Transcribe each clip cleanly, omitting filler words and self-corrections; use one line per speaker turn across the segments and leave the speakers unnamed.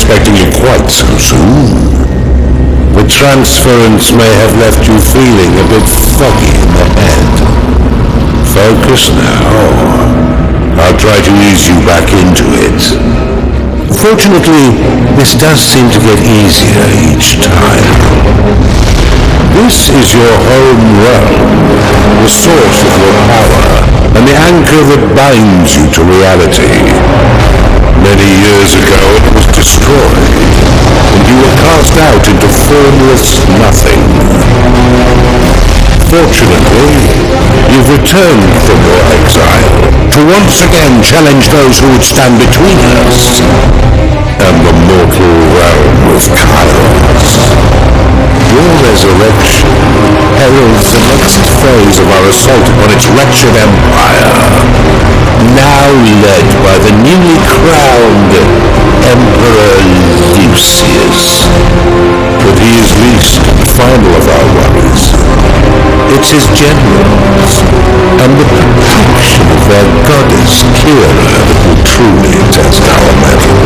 expecting you quite so soon. The transference may have left you feeling a bit foggy in the head. Focus now. I'll try to ease you back into it. Fortunately, this does seem to get easier each time. This is your home realm, the source of your power, and the anchor that binds you to reality. Many years ago it was destroyed, and you were cast out into formless nothing. Fortunately, you've returned from your exile to once again challenge those who would stand between us and the mortal realm of chaos. Your resurrection heralds the next phase of our assault upon its wretched empire, now led by the newly crowned Emperor Lucius. But he is least and final of our worries. It's his generals and the protection of their goddess Kira that will truly test our mettle.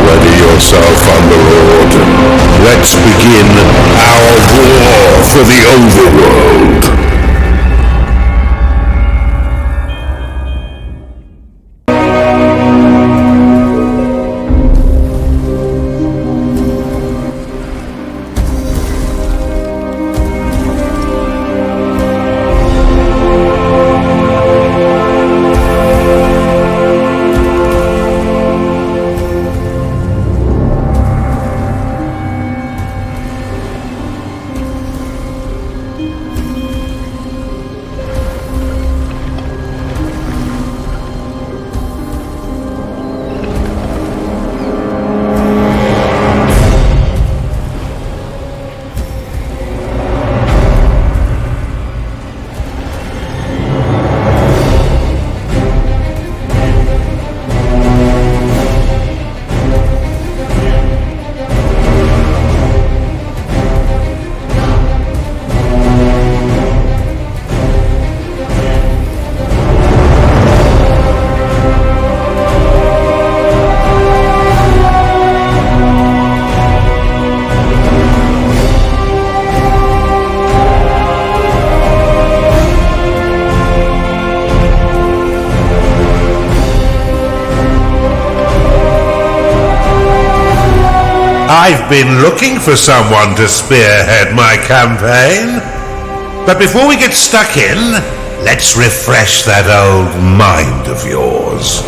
Ready yourself, Underlord. Let's begin our war for the overworld.
I've been looking for someone to spearhead my campaign. But before we get stuck in, let's refresh that old mind of yours.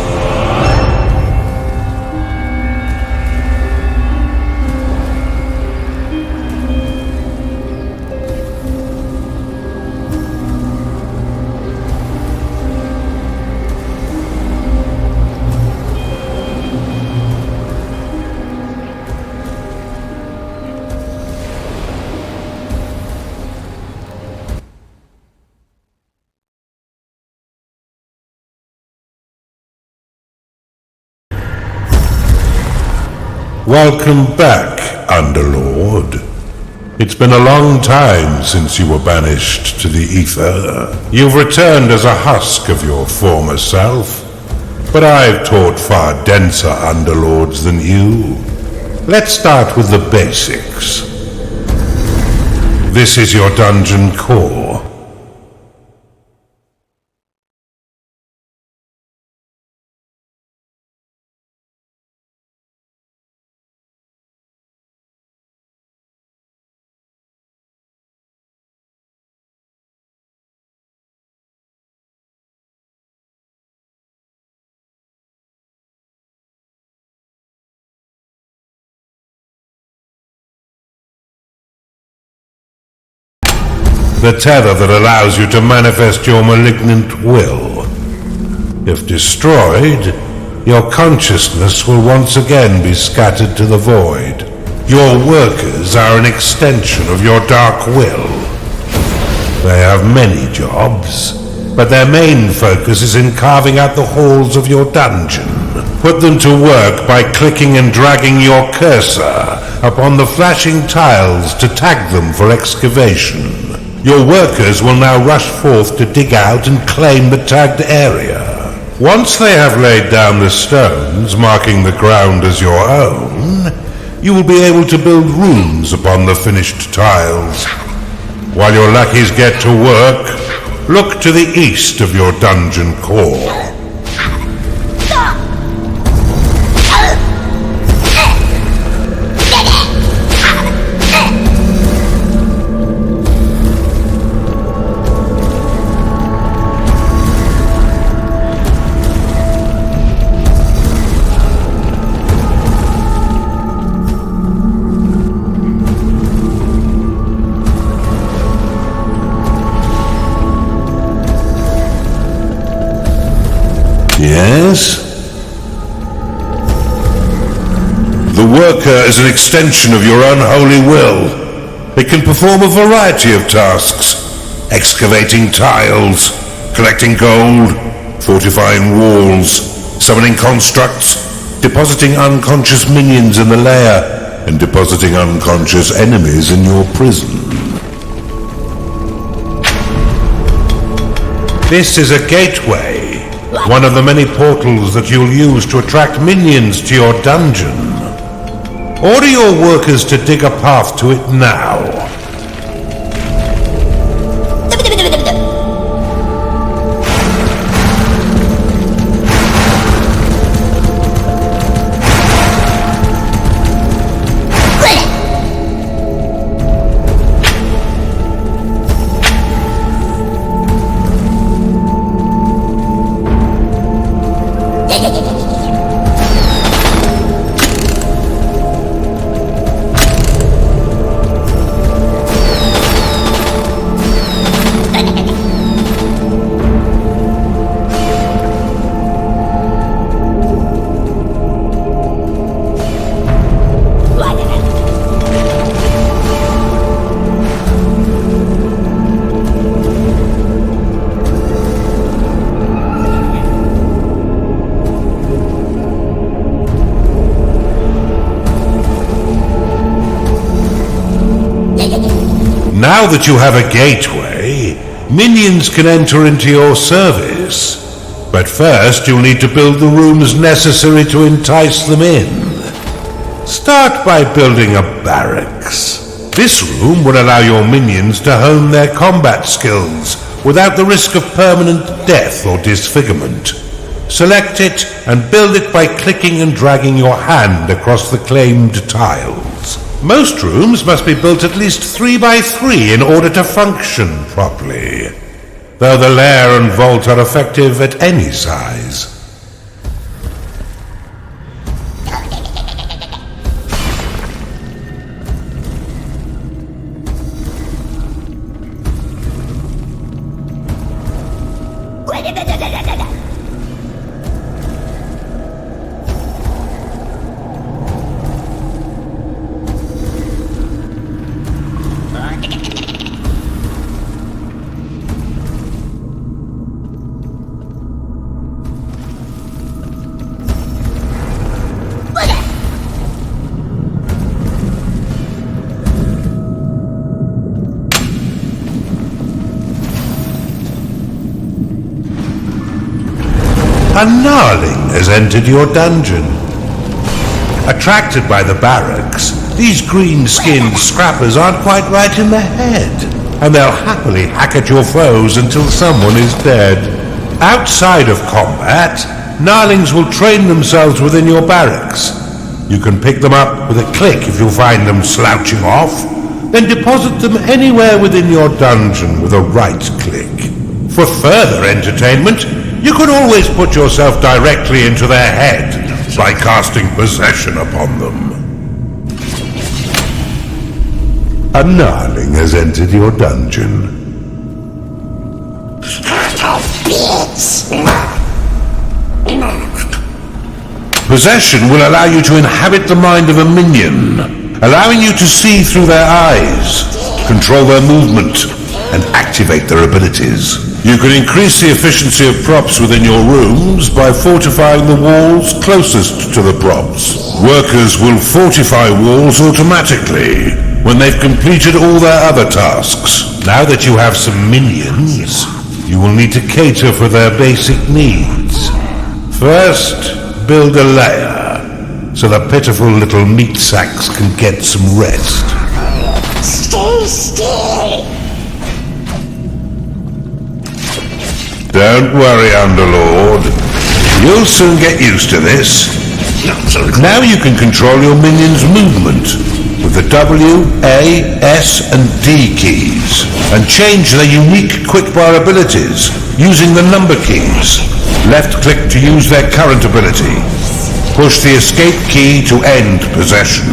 Welcome back, Underlord. It's been a long time since you were banished to the ether. You've returned as a husk of your former self, but I've taught far denser Underlords than you. Let's start with the basics. This is your dungeon core. The tether that allows you to manifest your malignant will. If destroyed, your consciousness will once again be scattered to the void. Your workers are an extension of your dark will. They have many jobs, but their main focus is in carving out the halls of your dungeon. Put them to work by clicking and dragging your cursor upon the flashing tiles to tag them for excavation. Your workers will now rush forth to dig out and claim the tagged area.
Once they have laid down the stones, marking the ground as your own, you will be able to build rooms upon the finished tiles. While your lackeys get to work, look to the east of your dungeon core.
Yes? The worker is an extension of your unholy will. It can perform a variety of tasks: excavating tiles, collecting gold, fortifying walls, summoning constructs, depositing unconscious minions in the lair, and depositing unconscious enemies in your prison.
This is a gateway. One of the many portals that you'll use to attract minions to your dungeon. Order your workers to dig a path to it now. Now that you have a gateway, minions can enter into your service. But first you'll need to build the rooms necessary to entice them in. Start by building a barracks. This room will allow your minions to hone their combat skills without the risk of permanent death or disfigurement. Select it and build it by clicking and dragging your hand across the claimed tiles. Most rooms must be built at least 3 by 3 in order to function properly, though the lair and vault are effective at any size. A gnarling has entered your dungeon. Attracted by the barracks, these green-skinned scrappers aren't quite right in the head, and they'll happily hack at your foes until someone is dead. Outside of combat, gnarlings will train themselves within your barracks. You can pick them up with a click if you find them slouching off, then deposit them anywhere within your dungeon with a right click. For further entertainment, you can always put yourself directly into their head by casting possession upon them. A gnarling has entered your dungeon. Possession will allow you to inhabit the mind of a minion, allowing you to see through their eyes, control their movement, and activate their abilities. You can increase the efficiency of props within your rooms by fortifying the walls closest to the props. Workers will fortify walls automatically when they've completed all their other tasks. Now that you have some minions, you will need to cater for their basic needs. First, build a layer, so the pitiful little meat sacks can get some rest.
Stay still.
Don't worry, Underlord. You'll soon get used to this. Now you can control your minions' movement with the W, A, S and D keys and change their unique quickbar abilities using the number keys. Left click to use their current ability. Push the escape key to end possession.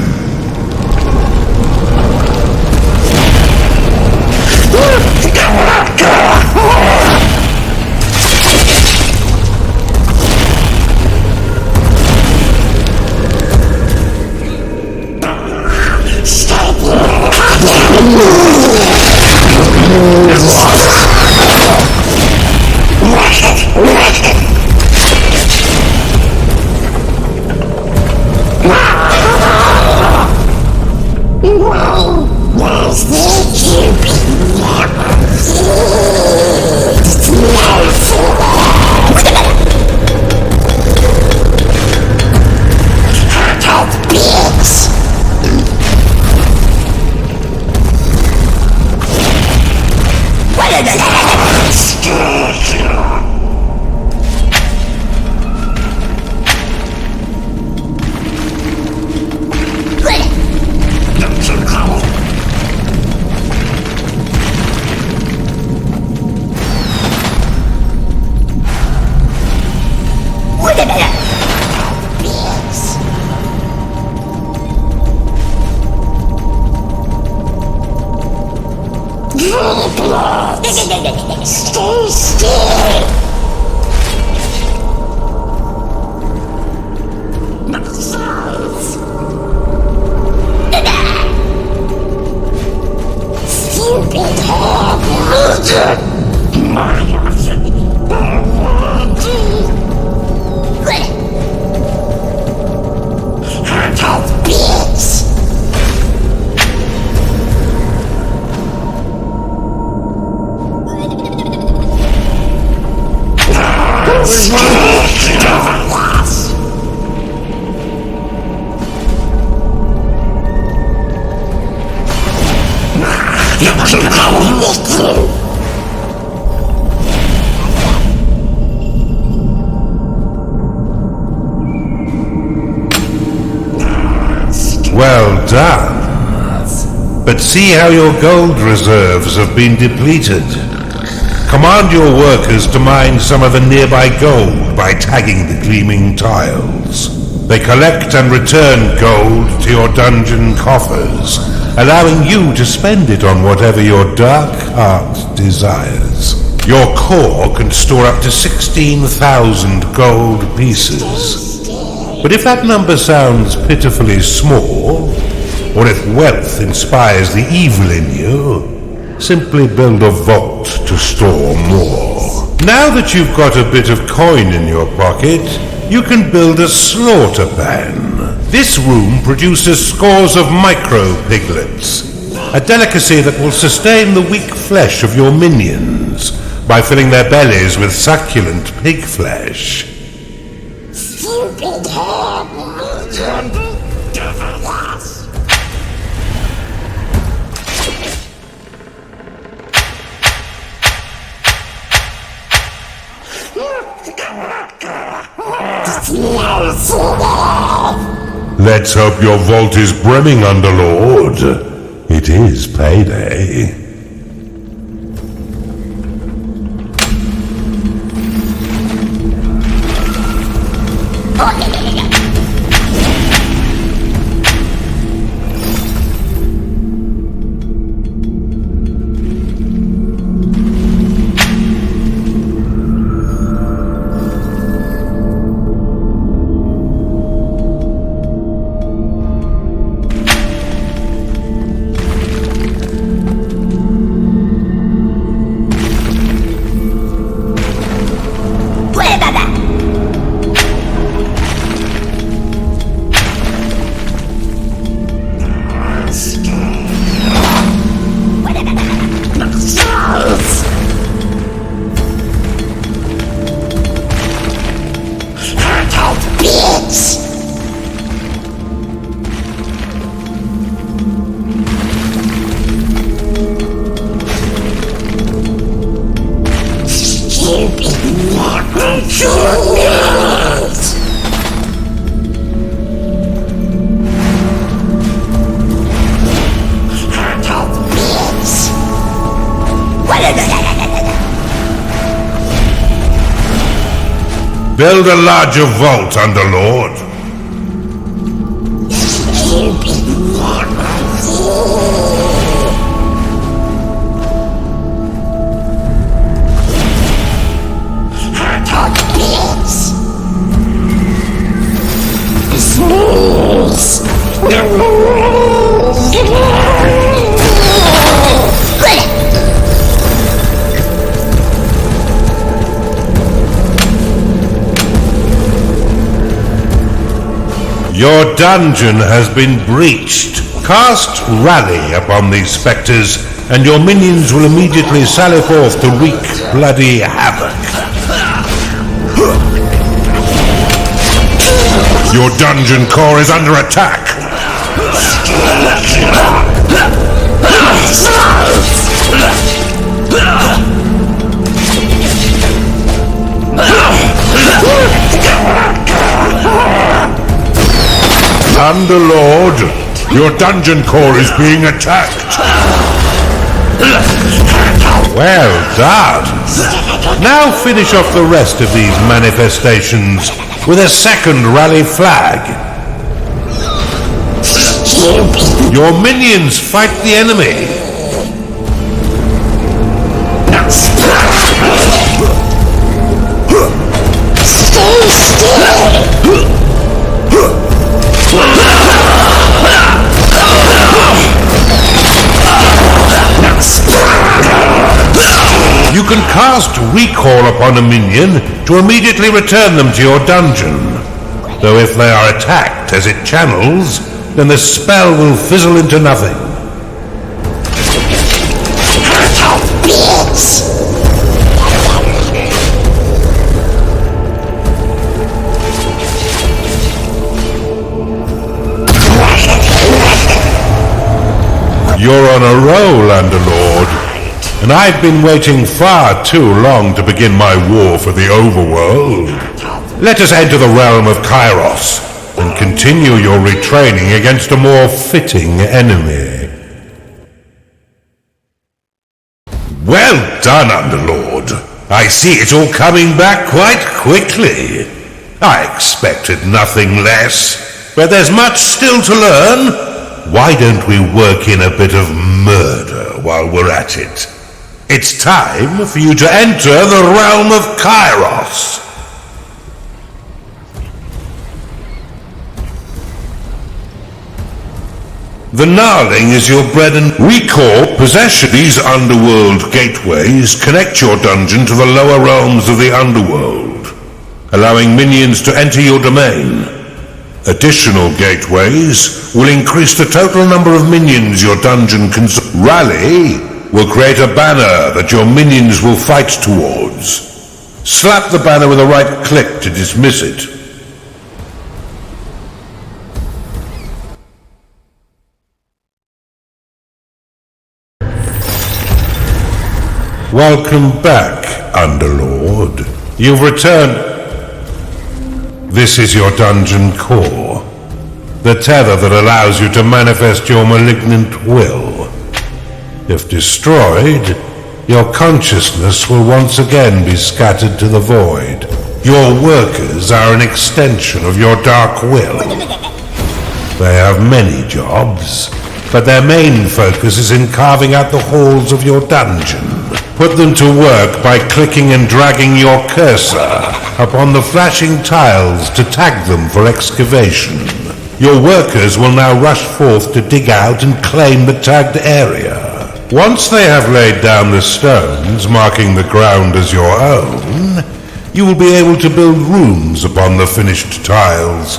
Stay still. Stupid hog.
Well done. But see how your gold reserves have been depleted. Command your workers to mine some of the nearby gold by tagging the gleaming tiles. They collect and return gold to your dungeon coffers, allowing you to spend it on whatever your dark heart desires. Your core can store up to 16,000 gold pieces. But if that number sounds pitifully small, or if wealth inspires the evil in you, simply build a vault to store more. Now that you've got a bit of coin in your pocket, you can build a slaughter pan. This room produces scores of micro-piglets, a delicacy that will sustain the weak flesh of your minions by filling their bellies with succulent pig flesh.
Stupid hog.
Let's hope your vault is brimming, Underlord. It is payday. Build a larger vault, Underlord. Your dungeon has been breached. Cast Rally upon these spectres, and your minions will immediately sally forth to wreak bloody havoc. Your dungeon core is under attack. Underlord, your dungeon core is being attacked. Well done. Now finish off the rest of these manifestations with a second rally flag. Your minions fight the enemy.
Stay still!
You can cast Recall upon a minion to immediately return them to your dungeon. Though if they are attacked as it channels, then the spell will fizzle into nothing. You're on a roll, Underlord, and I've been waiting far too long to begin my war for the overworld. Let us enter the realm of Kairos and continue your retraining against a more fitting enemy. Well done, Underlord. I see it's all coming back quite quickly. I expected nothing less, but there's much still to learn. Why don't we work in a bit of murder while we're at it? It's time for you to enter the realm of Kairos. The Gnarling is your bread and recall possession. These underworld gateways connect your dungeon to the lower realms of the underworld, allowing minions to enter your domain. Additional gateways will increase the total number of minions your dungeon can... Rally will create a banner that your minions will fight towards. Slap the banner with a right click to dismiss it. Welcome back, Underlord. You've returned... This is your dungeon core, the tether that allows you to manifest your malignant will. If destroyed, your consciousness will once again be scattered to the void. Your workers are an extension of your dark will. They have many jobs, but their main focus is in carving out the halls of your dungeon. Put them to work by clicking and dragging your cursor upon the flashing tiles to tag them for excavation. Your workers will now rush forth to dig out and claim the tagged area. Once they have laid down the stones, marking the ground as your own, you will be able to build rooms upon the finished tiles.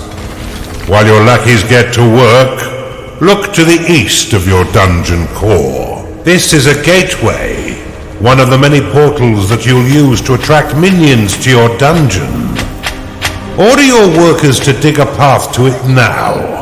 While your lackeys get to work, look to the east of your dungeon core. This is a gateway, one of the many portals that you'll use to attract minions to your dungeon. Order your workers to dig a path to it now.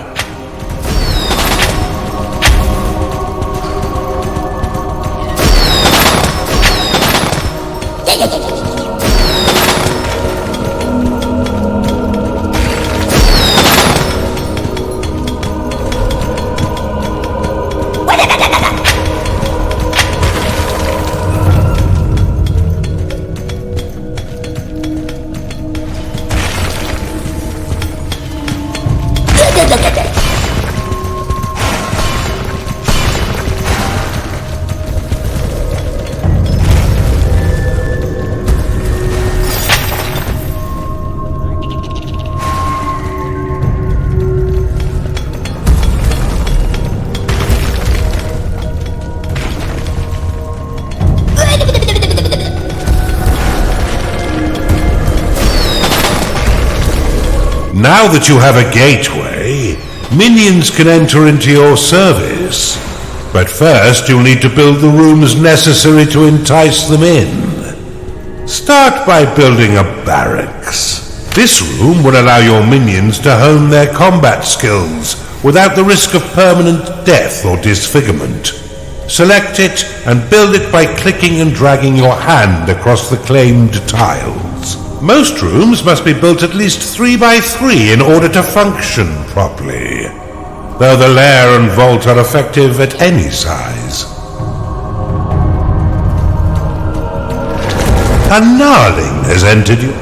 Now that you have a gateway, minions can enter into your service. But first you'll need to build the rooms necessary to entice them in. Start by building a barracks. This room will allow your minions to hone their combat skills without the risk of permanent death or disfigurement. Select it and build it by clicking and dragging your hand across the claimed tiles. Most rooms must be built at least 3 by 3 in order to function properly, though the lair and vault are effective at any size. A gnarling has entered you.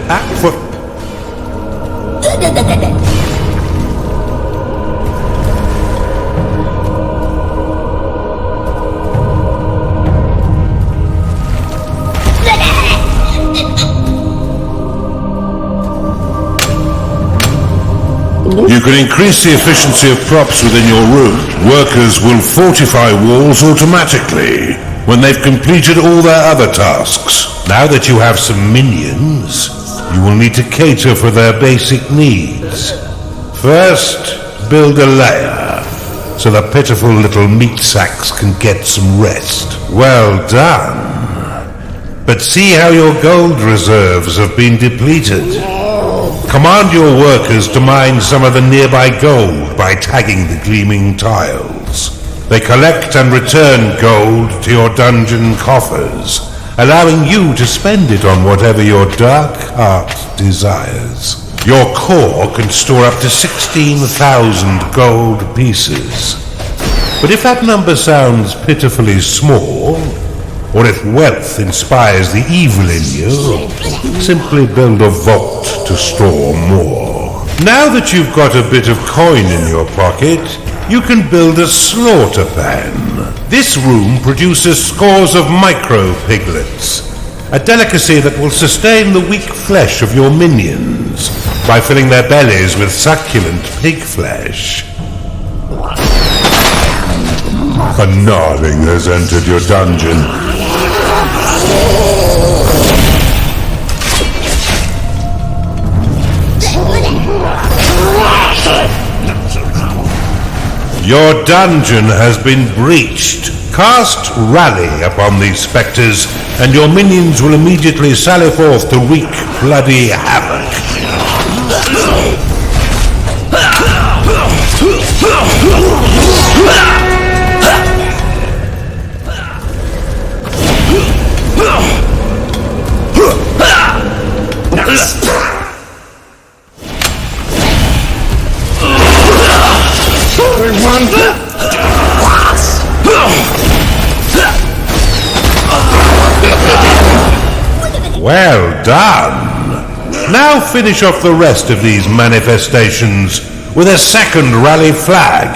You can increase the efficiency of props within your room. Workers will fortify walls automatically when they've completed all their other tasks. Now that you have some minions, you will need to cater for their basic needs. First, build a lair so the pitiful little meat sacks can get some rest. Well done. But see how your gold reserves have been depleted. Command your workers to mine some of the nearby gold by tagging the gleaming tiles. They collect and return gold to your dungeon coffers, allowing you to spend it on whatever your dark heart desires. Your core can store up to 16,000 gold pieces. But if that number sounds pitifully small, or if wealth inspires the evil in you, simply build a vault to store more. Now that you've got a bit of coin in your pocket, you can build a slaughter pan. This room produces scores of micro piglets, a delicacy that will sustain the weak flesh of your minions by filling their bellies with succulent pig flesh. A gnarling has entered your dungeon. Your dungeon has been breached. Cast Rally upon these spectres, and your minions will immediately sally forth to wreak bloody havoc. Well done! Now finish off the rest of these manifestations with a second rally flag.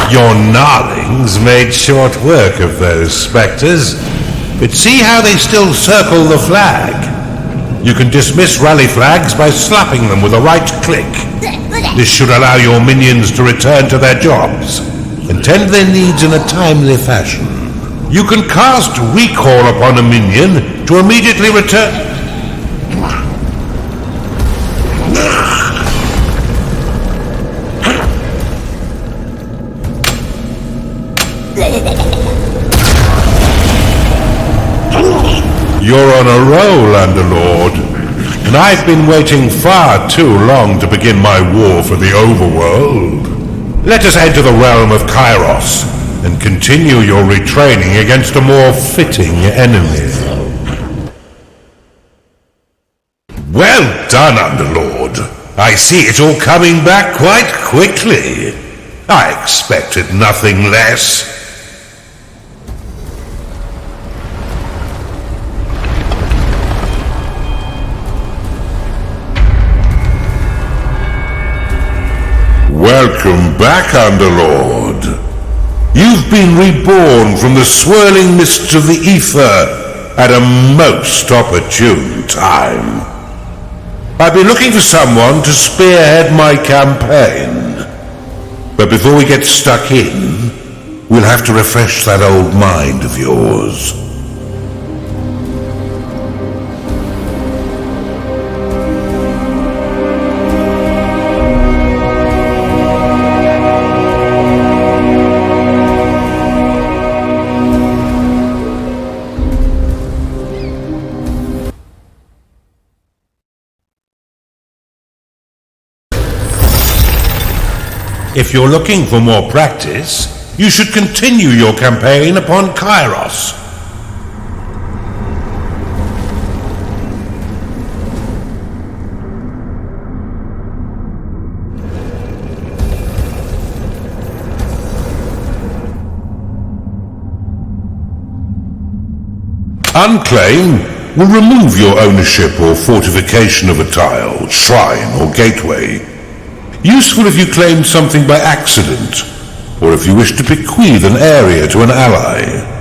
Your gnarlings made short work of those spectres, but see how they still circle the flag. You can dismiss rally flags by slapping them with a right click. This should allow your minions to return to their jobs and tend their needs in a timely fashion. You can cast Recall upon a minion to immediately return. You're on a roll, Underlord, and I've been waiting far too long to begin my war for the overworld. Let us enter the realm of Kairos and continue your retraining against a more fitting enemy. Well done, Underlord. I see it all coming back quite quickly. I expected nothing less. Welcome back, Underlord. You've been reborn from the swirling mists of the ether at a most opportune time. I've been looking for someone to spearhead my campaign. But before we get stuck in, we'll have to refresh that old mind of yours. If you're looking for more practice, you should continue your campaign upon Kairos. Unclaim will remove your ownership or fortification of a tile, shrine, or gateway. Useful if you claimed something by accident, or if you wish to bequeath an area to an ally.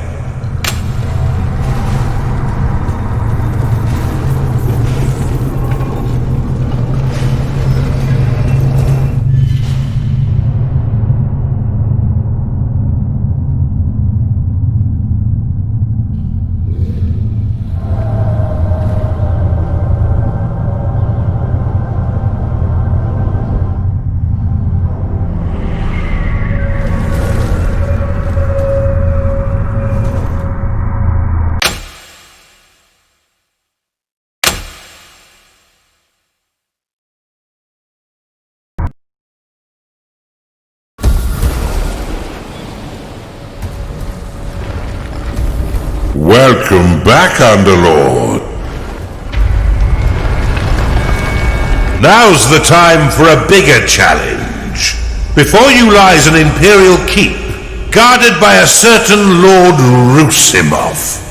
Welcome back, Underlord. Now's the time for a bigger challenge. Before you lies an Imperial keep, guarded by a certain Lord Rusimov.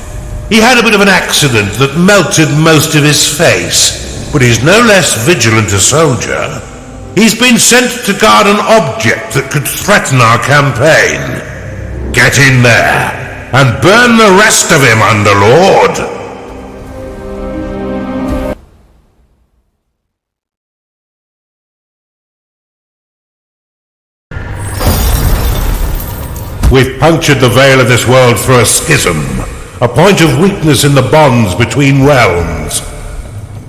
He had a bit of an accident that melted most of his face, but he's no less vigilant a soldier. He's been sent to guard an object that could threaten our campaign. Get in there and burn the rest of him, Underlord! We've punctured the veil of this world through a schism, a point of weakness in the bonds between realms.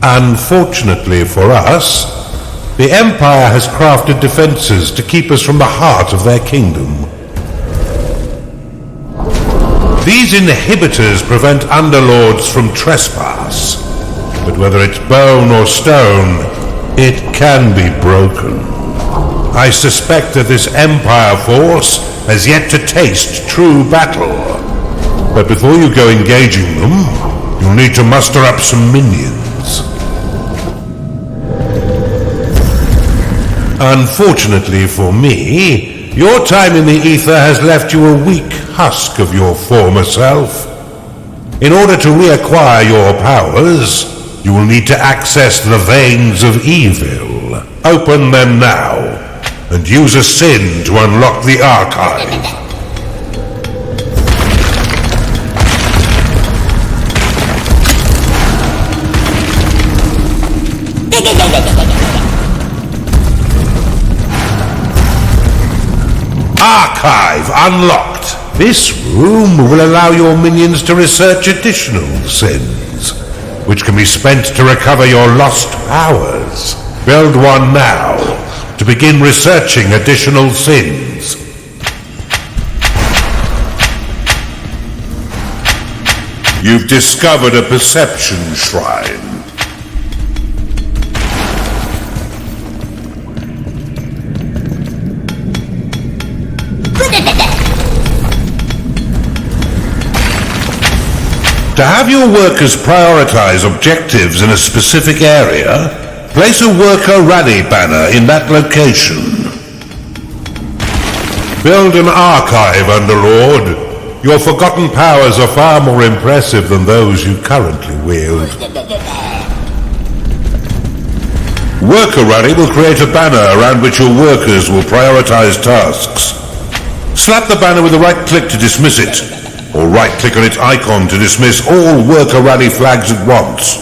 Unfortunately for us, the Empire has crafted defenses to keep us from the heart of their kingdom. These inhibitors prevent Underlords from trespass, but whether it's bone or stone, it can be broken. I suspect that this Empire force has yet to taste true battle, but before you go engaging them, you'll need to muster up some minions. Unfortunately for me, your time in the ether has left you a weak husk of your former self. In order to reacquire your powers, you will need to access the veins of evil. Open them now, and use a sin to unlock the archive. Archive unlocked. This room will allow your minions to research additional sins, which can be spent to recover your lost powers. Build one now to begin researching additional sins. You've discovered a perception shrine. To have your workers prioritize objectives in a specific area, place a worker rally banner in that location. Build an archive, Underlord. Your forgotten powers are far more impressive than those you currently wield. Worker rally will create a banner around which your workers will prioritize tasks. Slap the banner with a right click to dismiss it, or right-click on its icon to dismiss all worker rally flags at once.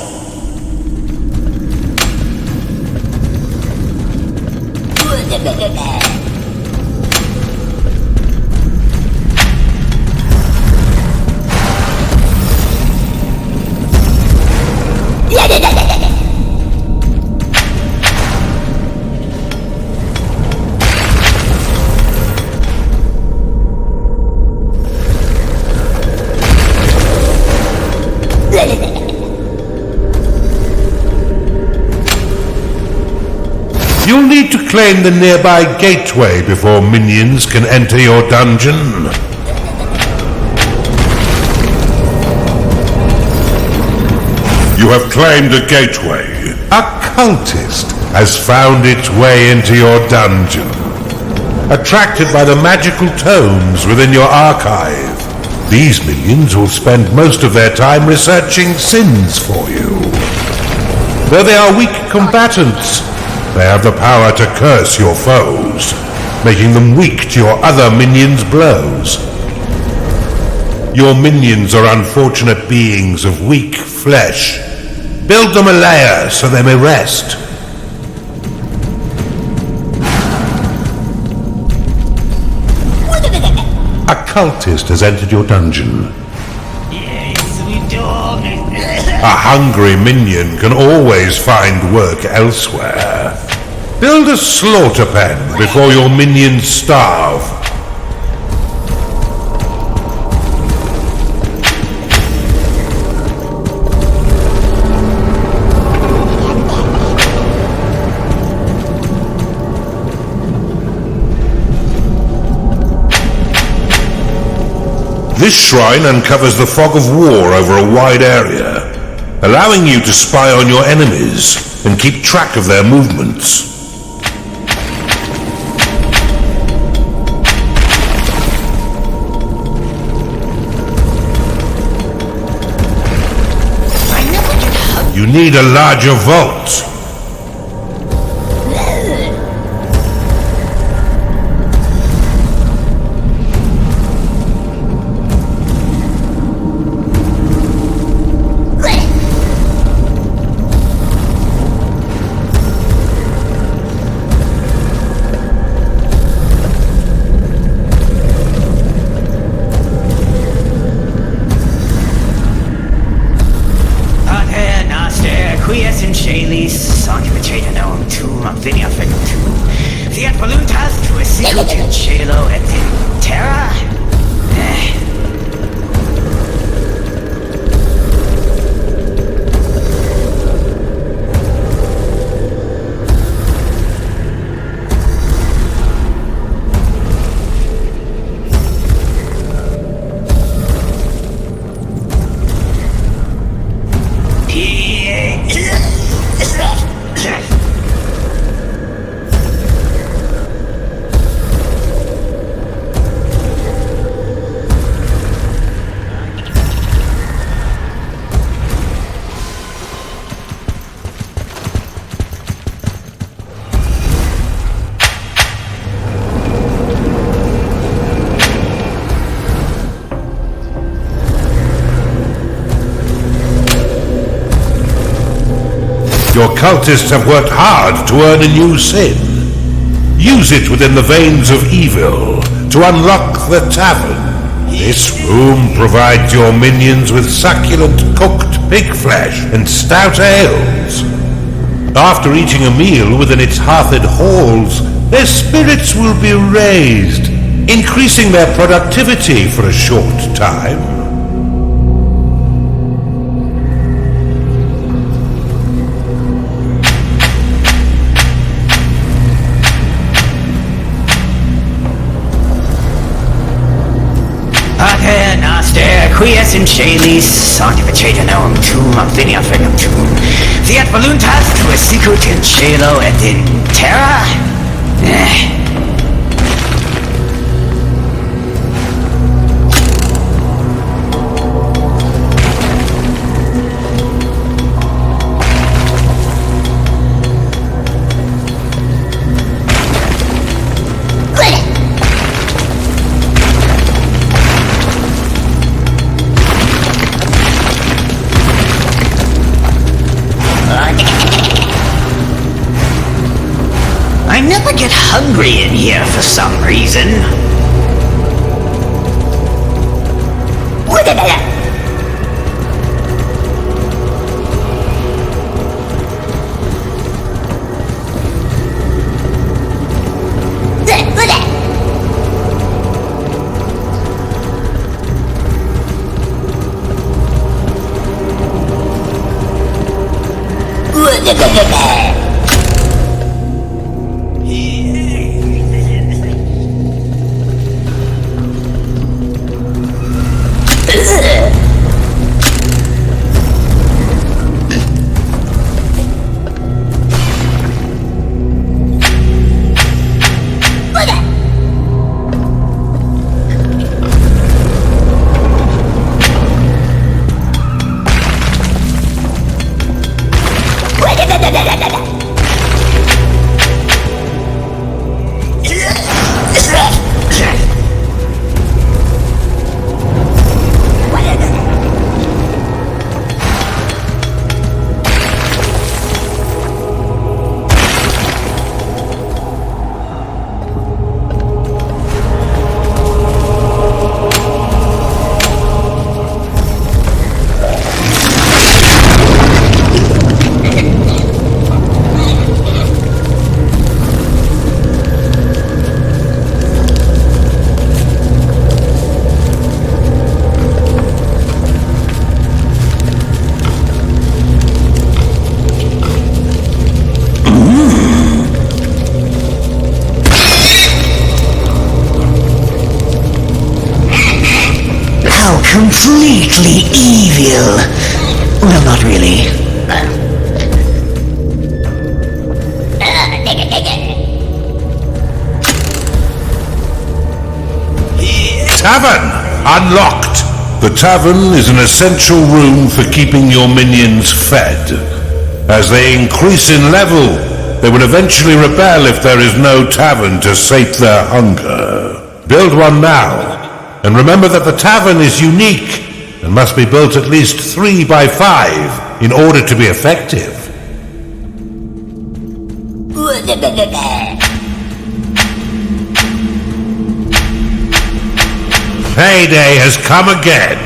You'll need to claim the nearby gateway before minions can enter your dungeon. You have claimed a gateway. A cultist has found its way into your dungeon. Attracted by the magical tomes within your archive, these minions will spend most of their time researching sins for you. Though they are weak combatants, they have the power to curse your foes, making them weak to your other minions' blows. Your minions are unfortunate beings of weak flesh. Build them a lair so they may rest. A cultist has entered your dungeon. A hungry minion can always find work elsewhere. Build a slaughter pen before your minions starve. This shrine uncovers the fog of war over a wide area, allowing you to spy on your enemies and keep track of their movements. You need a larger vault. Your cultists have worked hard to earn a new sin. Use it within the veins of evil to unlock the tavern. This room provides your minions with succulent cooked pig flesh and stout ales. After eating a meal within its hearthed halls, their spirits will be raised, increasing their productivity for a short time.
Quies in Shalis, Sanctificate Noam Tum, Omninia Fegum Tum, Fiat Voluntas, Tu Sicut in Shalo et in Terra? I never get hungry in here for some reason. trivial. Well, not really.
Tavern! Unlocked! The tavern is an essential room for keeping your minions fed. As they increase in level, they will eventually rebel if there is no tavern to sate their hunger. Build one now, and remember that the tavern is unique and must be built at least 3 by 5 in order to be effective. Payday has come again.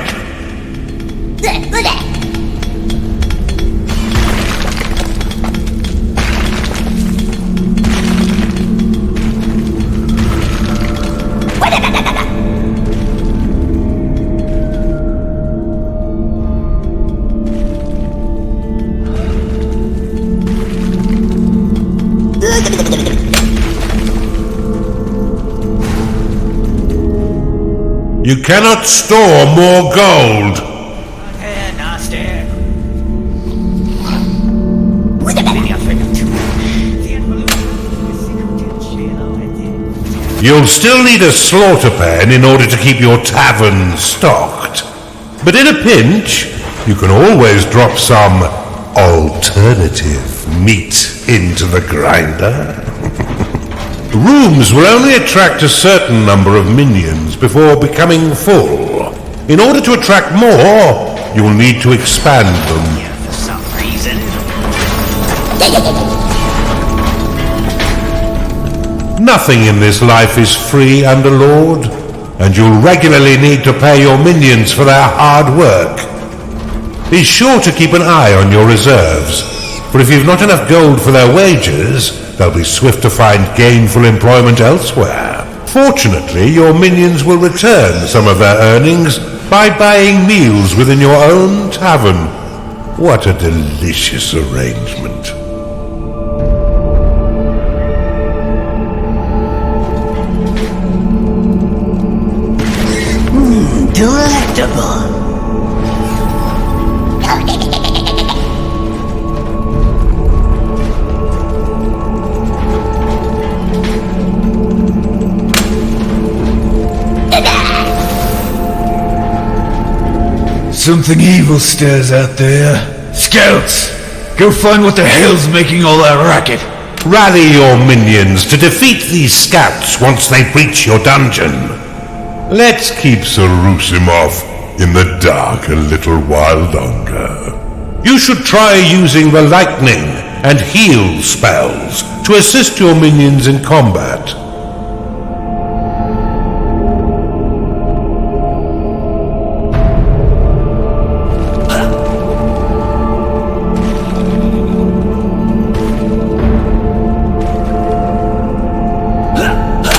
You cannot store more gold. You'll still need a slaughter pen in order to keep your tavern stocked. But in a pinch, you can always drop some alternative meat into the grinder. Rooms will only attract a certain number of minions before becoming full. In order to attract more, you will need to expand them.
For some reason.
Nothing in this life is free, Underlord, and you'll regularly need to pay your minions for their hard work. Be sure to keep an eye on your reserves, for if you've not enough gold for their wages, they'll be swift to find gainful employment elsewhere. Fortunately, your minions will return some of their earnings by buying meals within your own tavern. What a delicious arrangement.
Delectable.
Something evil stirs out there. Scouts! Go find what the hell's making all that racket.
Rally your minions to defeat these scouts once they breach your dungeon. Let's keep Sarusimov in the dark a little while longer. You should try using the lightning and heal spells to assist your minions in combat.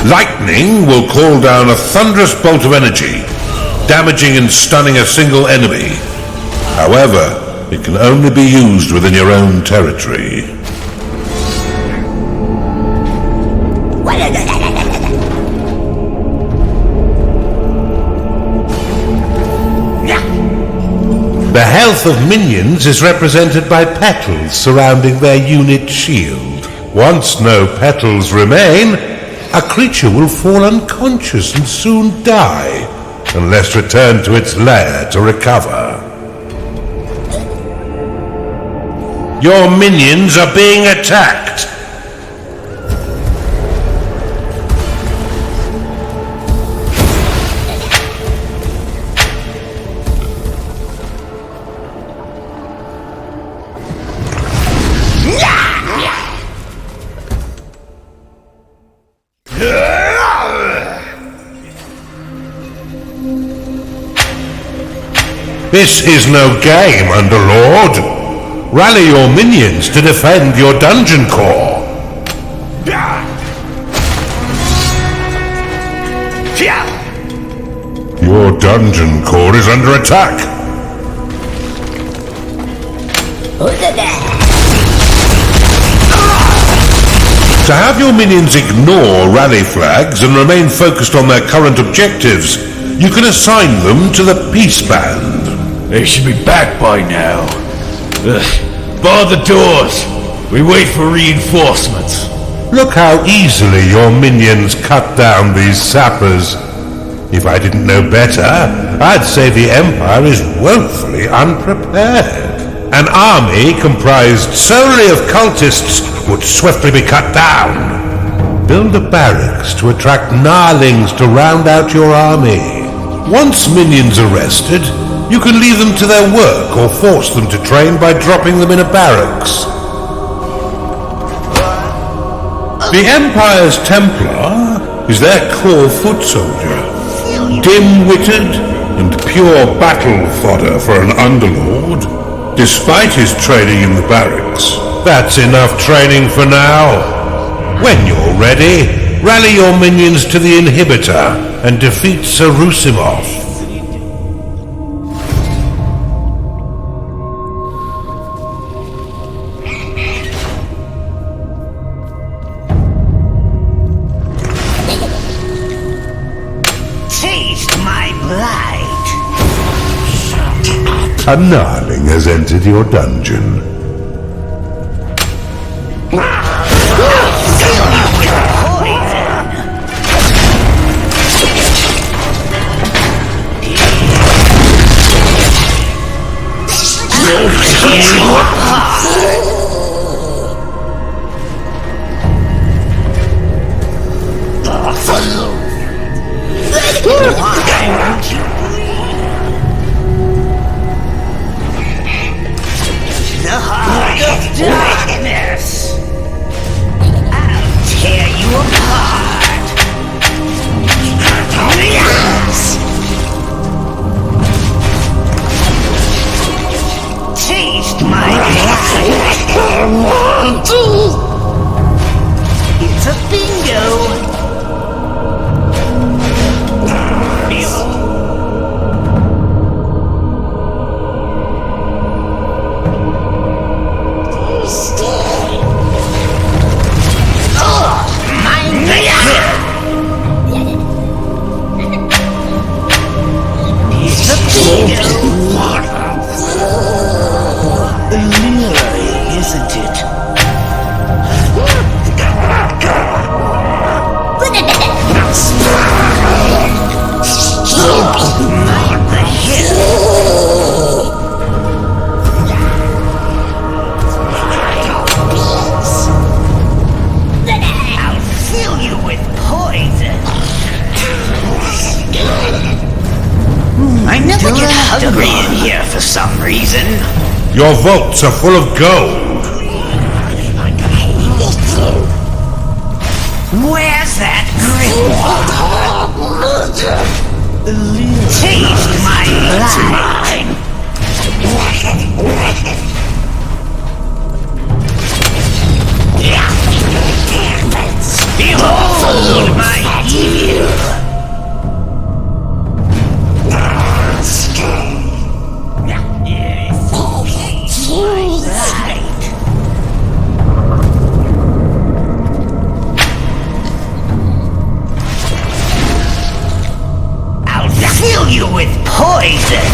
Lightning will call down a thunderous bolt of energy, damaging and stunning a single enemy. However, it can only be used within your own territory. The health of minions is represented by petals surrounding their unit shield. Once no petals remain, a creature will fall unconscious and soon die, unless returned to its lair to recover. Your minions are being attacked! This is no game, Underlord. Rally your minions to defend your dungeon core. Your dungeon core is under attack. To have your minions ignore rally flags and remain focused on their current objectives, you can assign them to the peace band.
They should be back by now. Bar the doors. We wait for reinforcements.
Look how easily your minions cut down these sappers. If I didn't know better, I'd say the Empire is woefully unprepared. An army comprised solely of cultists would swiftly be cut down. Build a barracks to attract gnarlings to round out your army. Once minions are rested, you can leave them to their work or force them to train by dropping them in a barracks. The Empire's Templar is their core foot soldier. Dim-witted and pure battle fodder for an underlord. Despite his training in the barracks, that's enough training for now. When you're ready, rally your minions to the Inhibitor and defeat Sarusimov.
Taste my blight.
A gnarling has entered your dungeon.
The heart of darkness. I'll tear you apart. Yes. Taste my blood. It's a bingo. Isn't it? I'll fill you with poison. I never get hungry in here for some reason.
Your vaults are full of gold.
Where's that grimoire? Taste my blood. Behold my evil. I'll fill you with poison.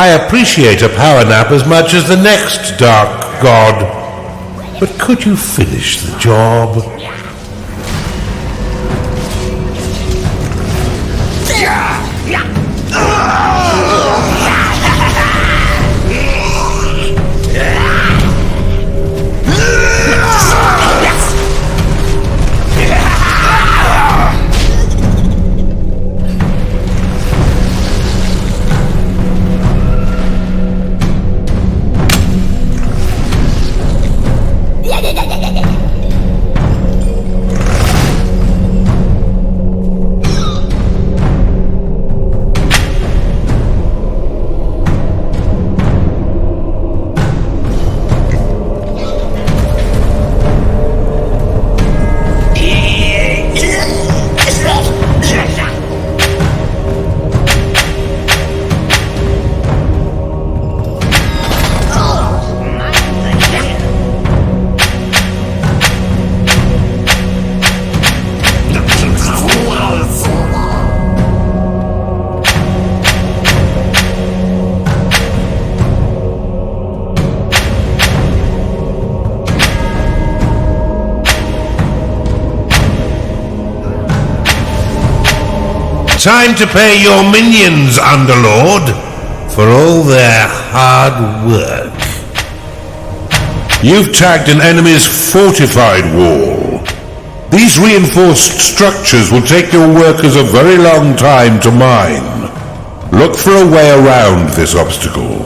I appreciate a power nap as much as the next dark god, but could you finish the job? Time to pay your minions, Underlord, for all their hard work. You've tagged an enemy's fortified wall. These reinforced structures will take your workers a very long time to mine. Look for a way around this obstacle.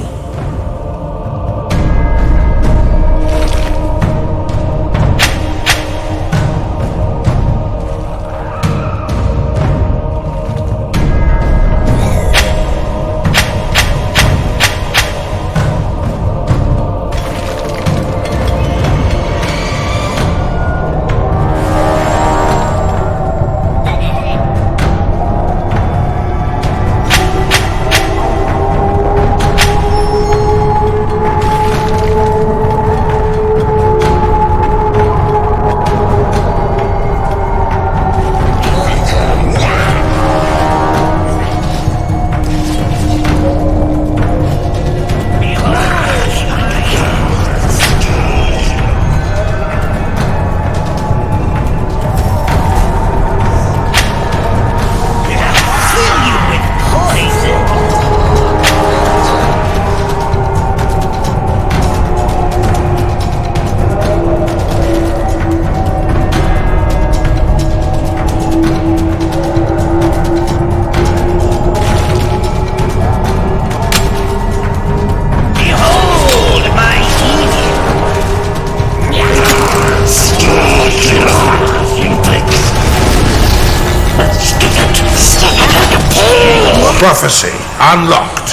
Prophecy unlocked.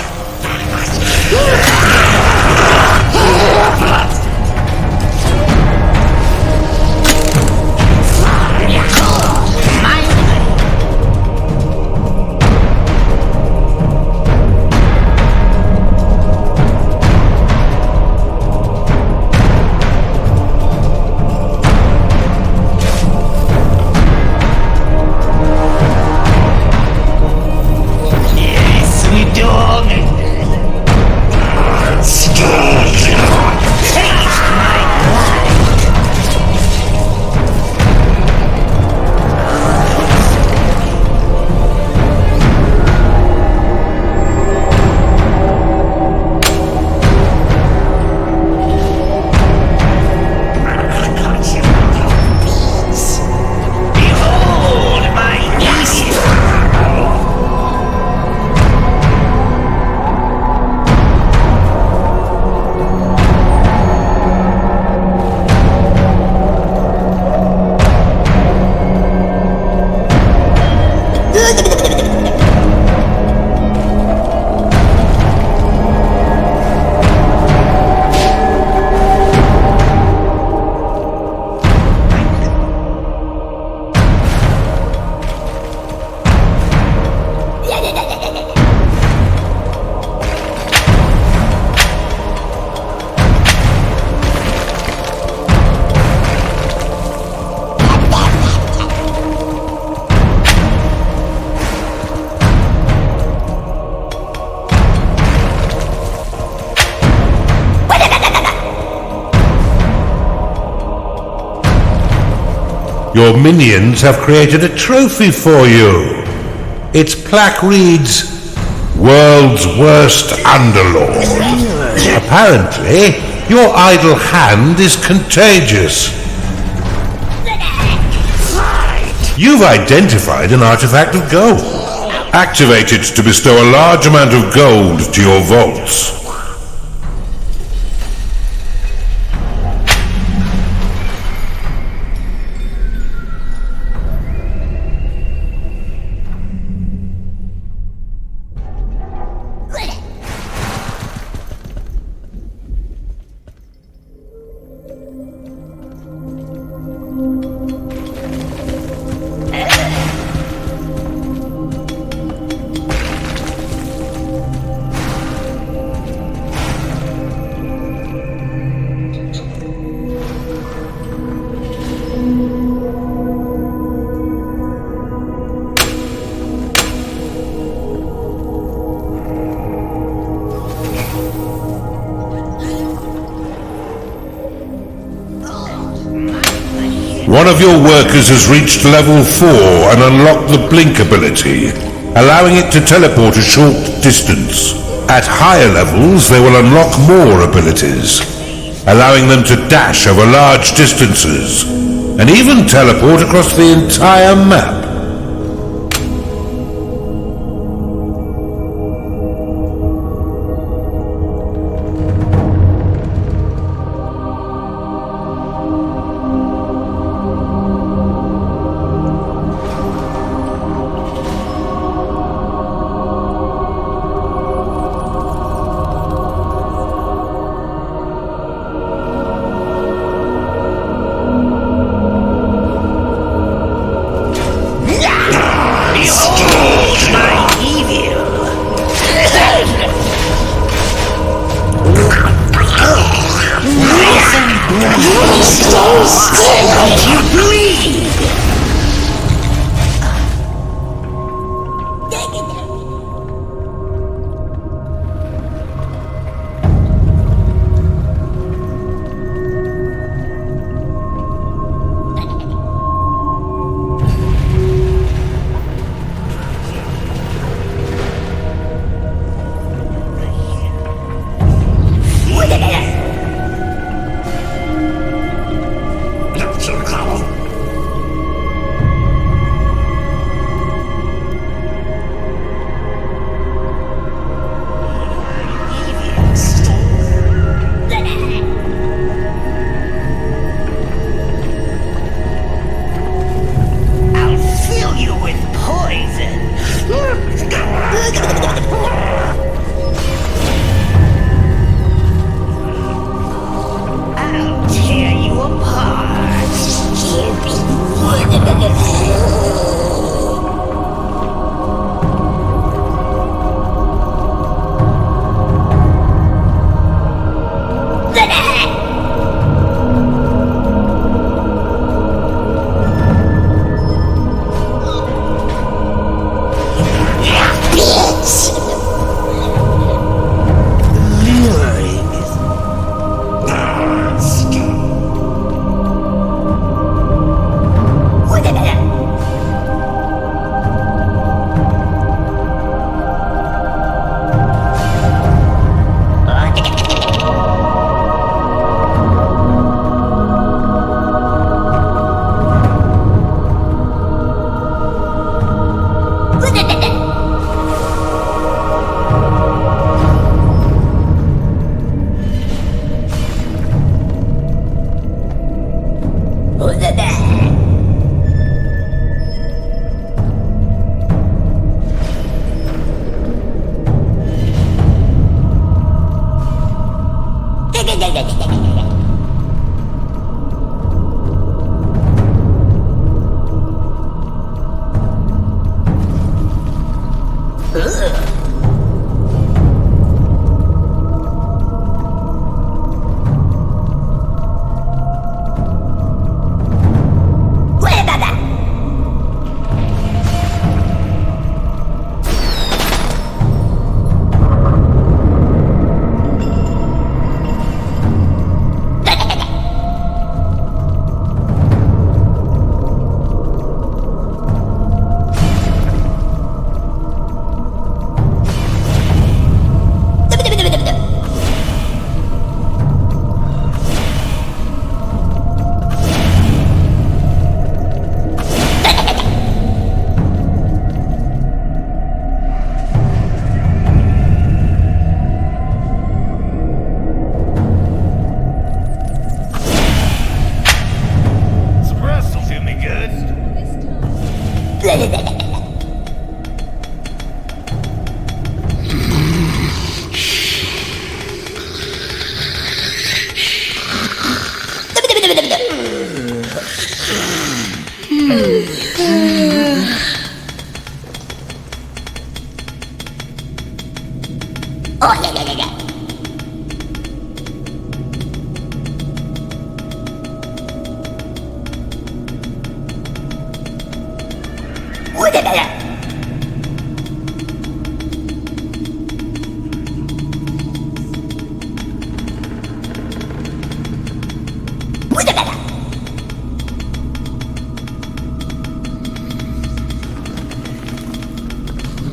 Your minions have created a trophy for you. Its plaque reads, World's Worst Underlord. Apparently, your idle hand is contagious. You've identified an artifact of gold. Activate it to bestow a large amount of gold to your vaults. One of your workers has reached level 4 and unlocked the blink ability, allowing it to teleport a short distance. At higher levels, they will unlock more abilities, allowing them to dash over large distances, and even teleport across the entire map.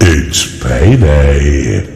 It's payday.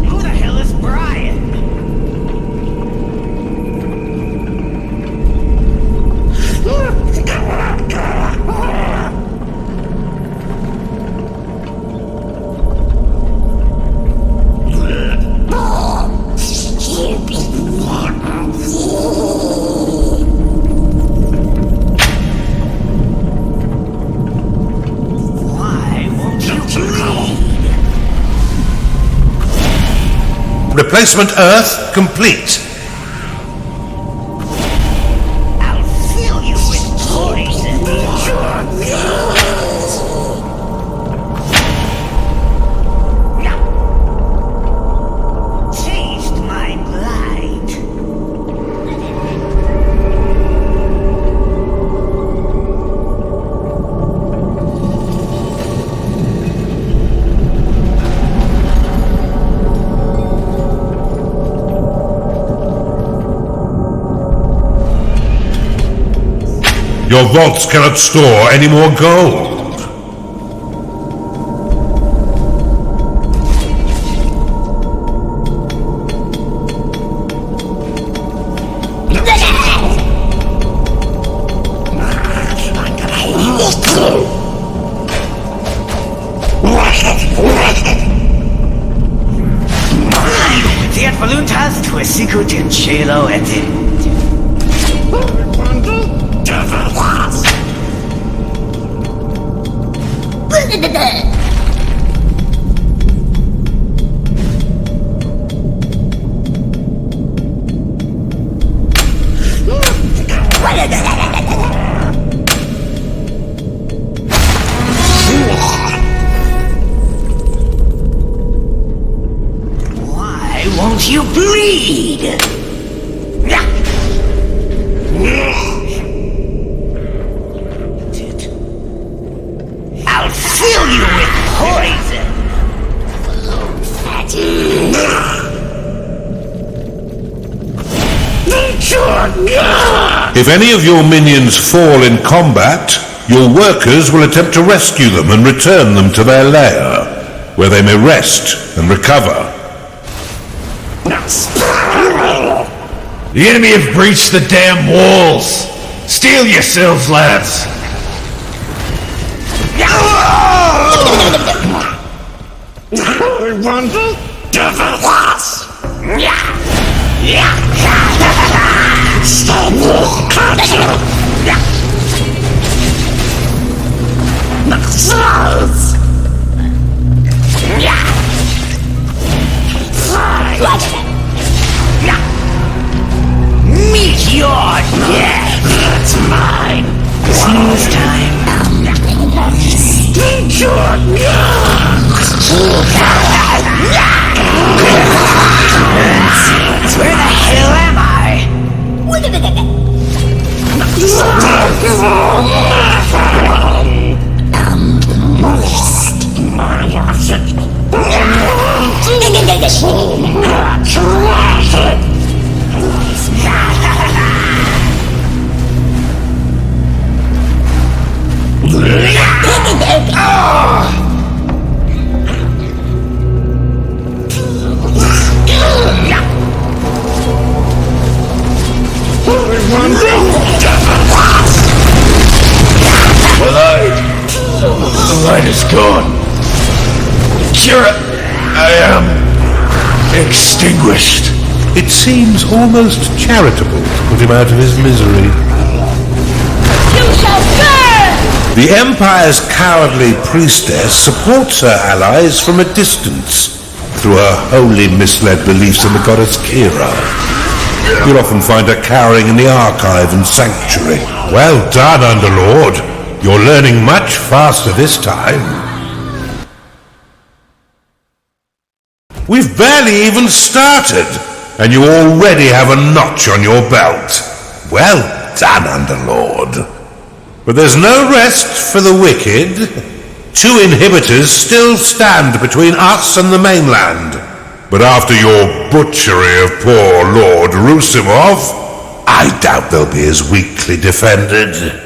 Who the hell is Brian? Why won't you bleed?
Replacement Earth complete.
I'll fill you with poison. Taste my blight.
Your vaults cannot store any more gold.
Fiat voluntas tu sicut in cielo et in... Why won't you bleed? I'll fill you with poison.
If any of your minions fall in combat, your workers will attempt to rescue them and return them to their lair, where they may rest and recover.
The enemy have breached the damn walls! Steel yourselves, lads!
Meet your death! It's mine! Seems time. Where the hell am I?
The light is gone. Kira, I am extinguished.
It seems almost charitable to put him out of his misery.
You shall burn!
The Empire's cowardly priestess supports her allies from a distance through her wholly misled beliefs in the goddess Kira. You'll often find her cowering in the archive and sanctuary. Well done, Underlord. You're learning much faster this time. We've barely even started, and you already have a notch on your belt. Well done, Underlord. But there's no rest for the wicked. 2 inhibitors still stand between us and the mainland. But after your butchery of poor Lord Rusimov, I doubt they'll be as weakly defended.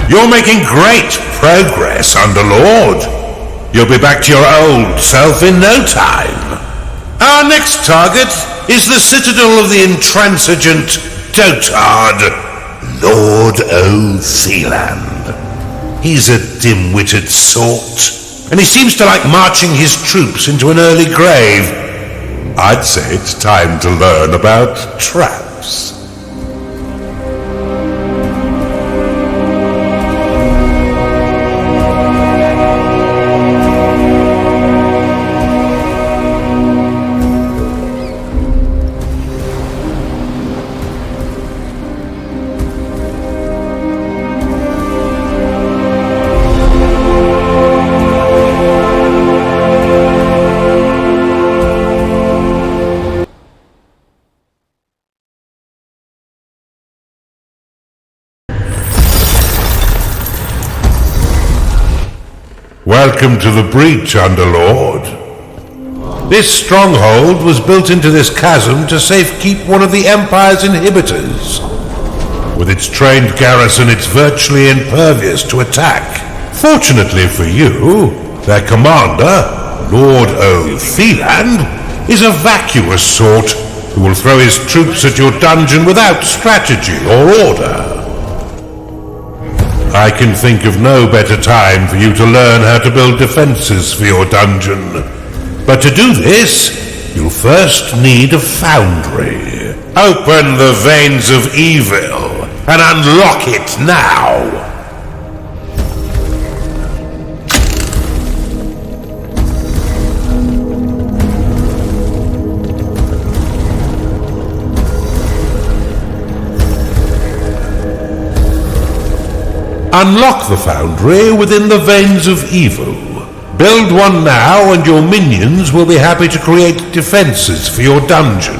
You're making great progress, Underlord. You'll be back to your old self in no time. Our next target is the citadel of the intransigent dotard, Lord O'Sealand. He's a dim-witted sort, and he seems to like marching his troops into an early grave. I'd say it's time to learn about traps. Welcome to the breach, Underlord. This stronghold was built into this chasm to safekeep one of the Empire's inhibitors. With its trained garrison, it's virtually impervious to attack. Fortunately for you, their commander, Lord O'Theland, is a vacuous sort who will throw his troops at your dungeon without strategy or order. I can think of no better time for you to learn how to build defenses for your dungeon. But to do this, you'll first need a foundry. Open the veins of evil and unlock it now! Unlock the foundry within the veins of evil. Build one now and your minions will be happy to create defenses for your dungeon.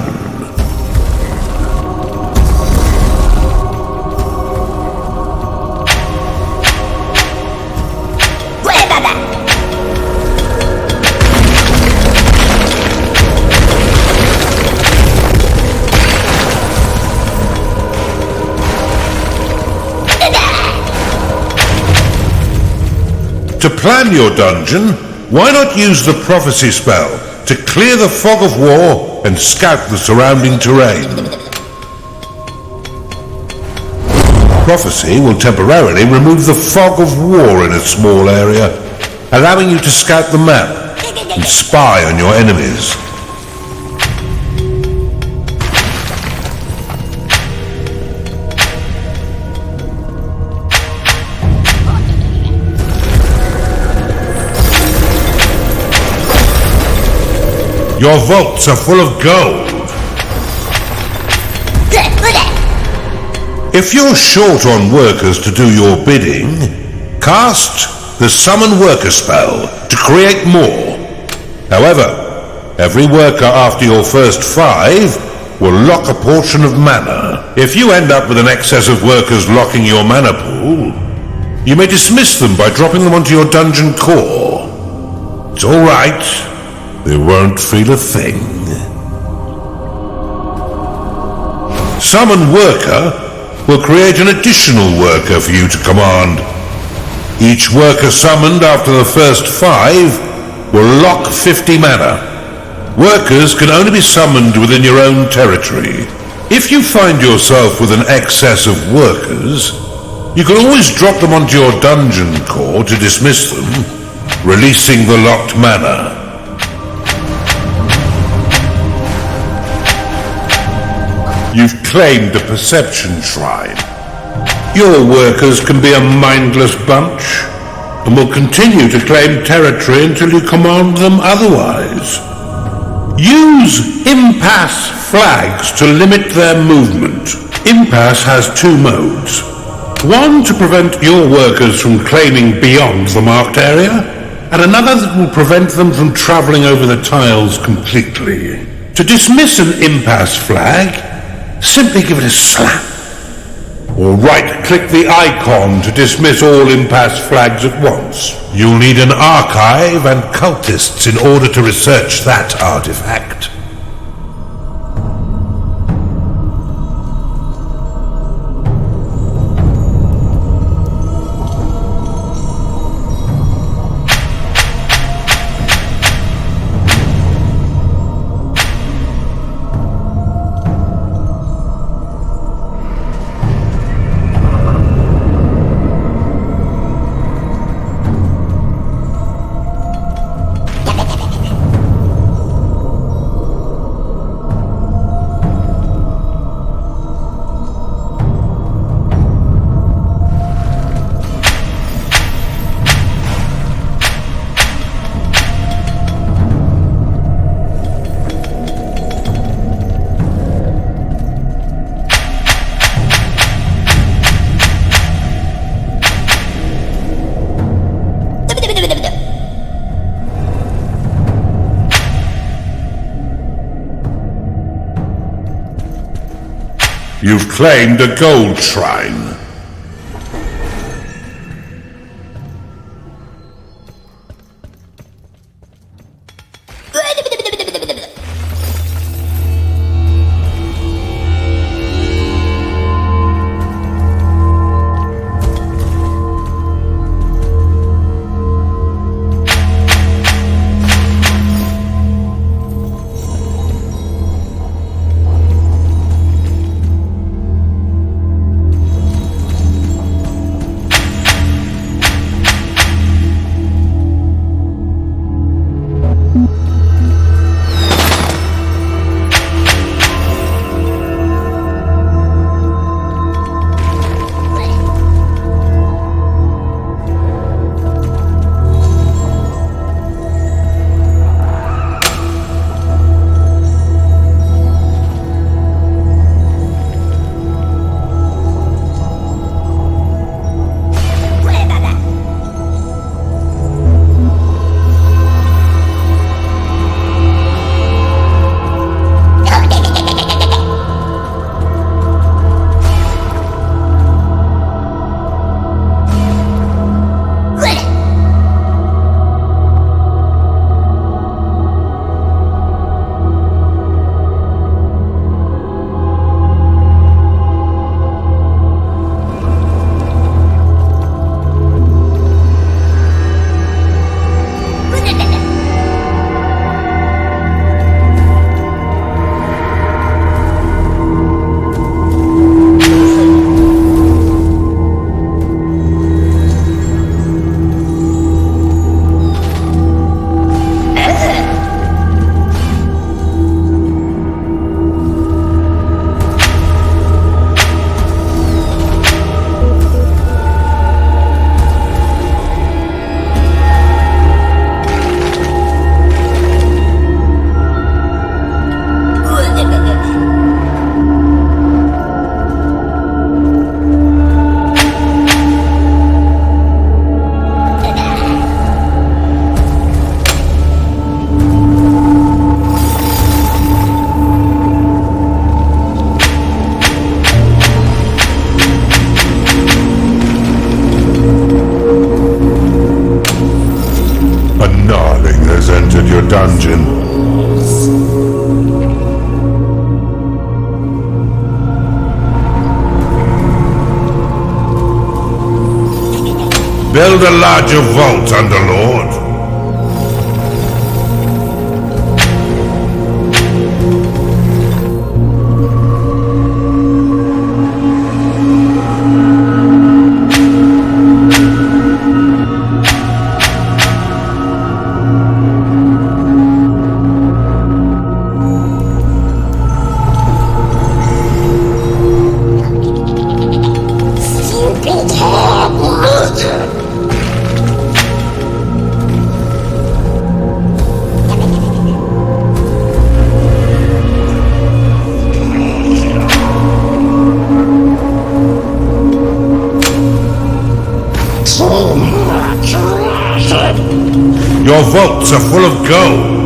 To plan your dungeon, why not use the prophecy spell to clear the fog of war and scout the surrounding terrain? Prophecy will temporarily remove the fog of war in a small area, allowing you to scout the map and spy on your enemies. Your vaults are full of gold. If you're short on workers to do your bidding, cast the Summon Worker spell to create more. However, every worker after your first 5 will lock a portion of mana. If you end up with an excess of workers locking your mana pool, you may dismiss them by dropping them onto your dungeon core. It's all right. They won't feel a thing. Summon Worker will create an additional worker for you to command. Each worker summoned after the first 5 will lock 50 mana. Workers can only be summoned within your own territory. If you find yourself with an excess of workers, you can always drop them onto your dungeon core to dismiss them, releasing the locked mana. You've claimed a perception shrine. Your workers can be a mindless bunch, and will continue to claim territory until you command them otherwise. Use impasse flags to limit their movement. Impasse has 2 modes. One to prevent your workers from claiming beyond the marked area, and another that will prevent them from travelling over the tiles completely. To dismiss an impasse flag, simply give it a slap, or right-click the icon to dismiss all impasse flags at once. You'll need an archive and cultists in order to research that artifact. You've claimed a gold shrine. entered your dungeon. Build a larger vault, Underlord. Your vaults are full of gold.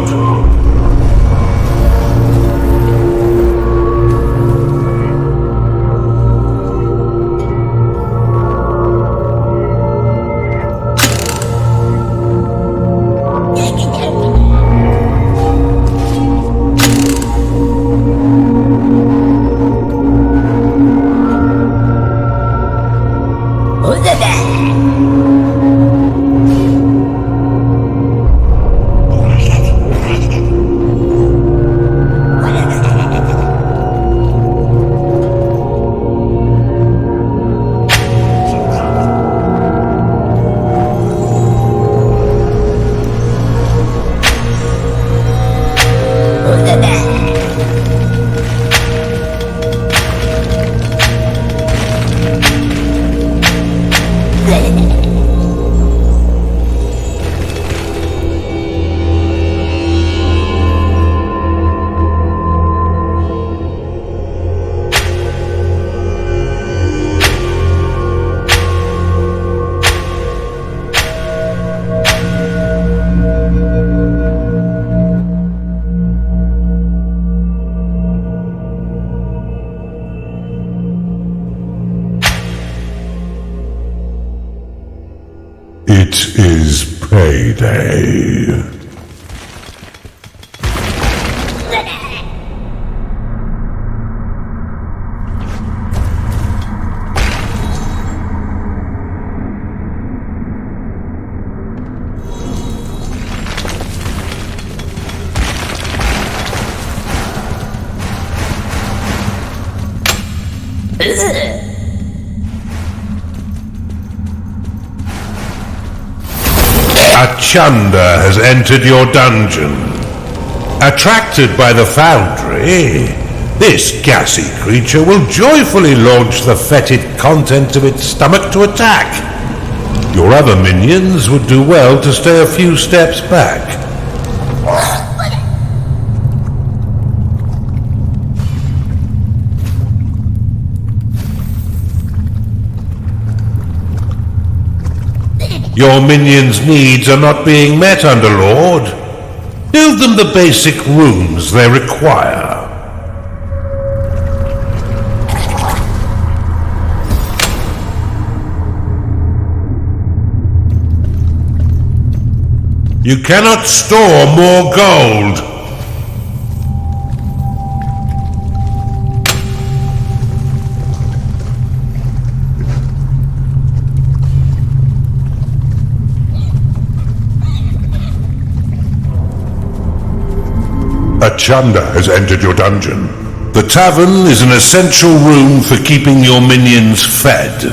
It is payday. A Chanda has entered your dungeon. Attracted by the foundry, this gassy creature will joyfully launch the fetid contents of its stomach to attack. Your other minions would do well to stay a few steps back. Your minions' needs are not being met, Underlord. Build them the basic rooms they require. You cannot store more gold. A Chanda has entered your dungeon. The tavern is an essential room for keeping your minions fed.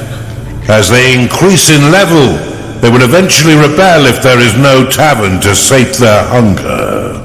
As they increase in level, they will eventually rebel if there is no tavern to sate their hunger.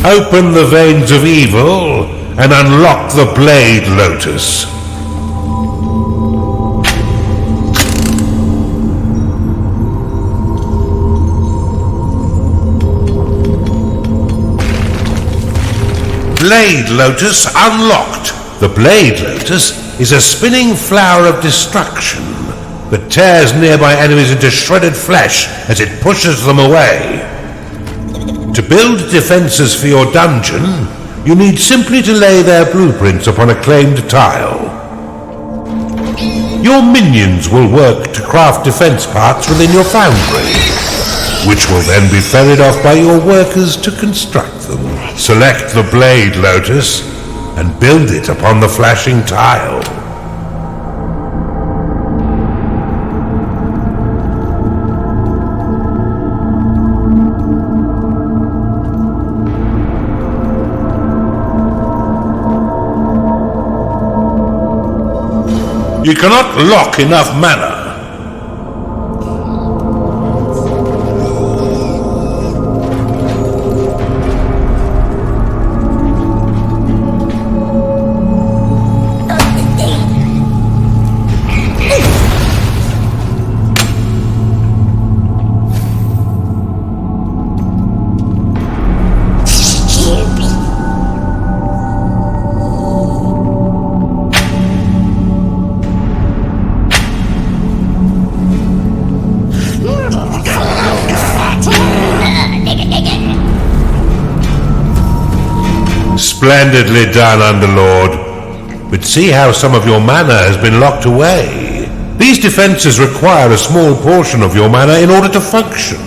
Open the veins of evil and unlock the Blade Lotus. Blade Lotus unlocked. The Blade Lotus is a spinning flower of destruction that tears nearby enemies into shredded flesh as it pushes them away. To build defenses for your dungeon, you need simply to lay their blueprints upon a claimed tile. Your minions will work to craft defense parts within your foundry, which will then be ferried off by your workers to construct them. Select the Blade Lotus and build it upon the flashing tile. You cannot lock enough mana. Splendidly done, Underlord. But see how some of your mana has been locked away. These defenses require a small portion of your mana in order to function.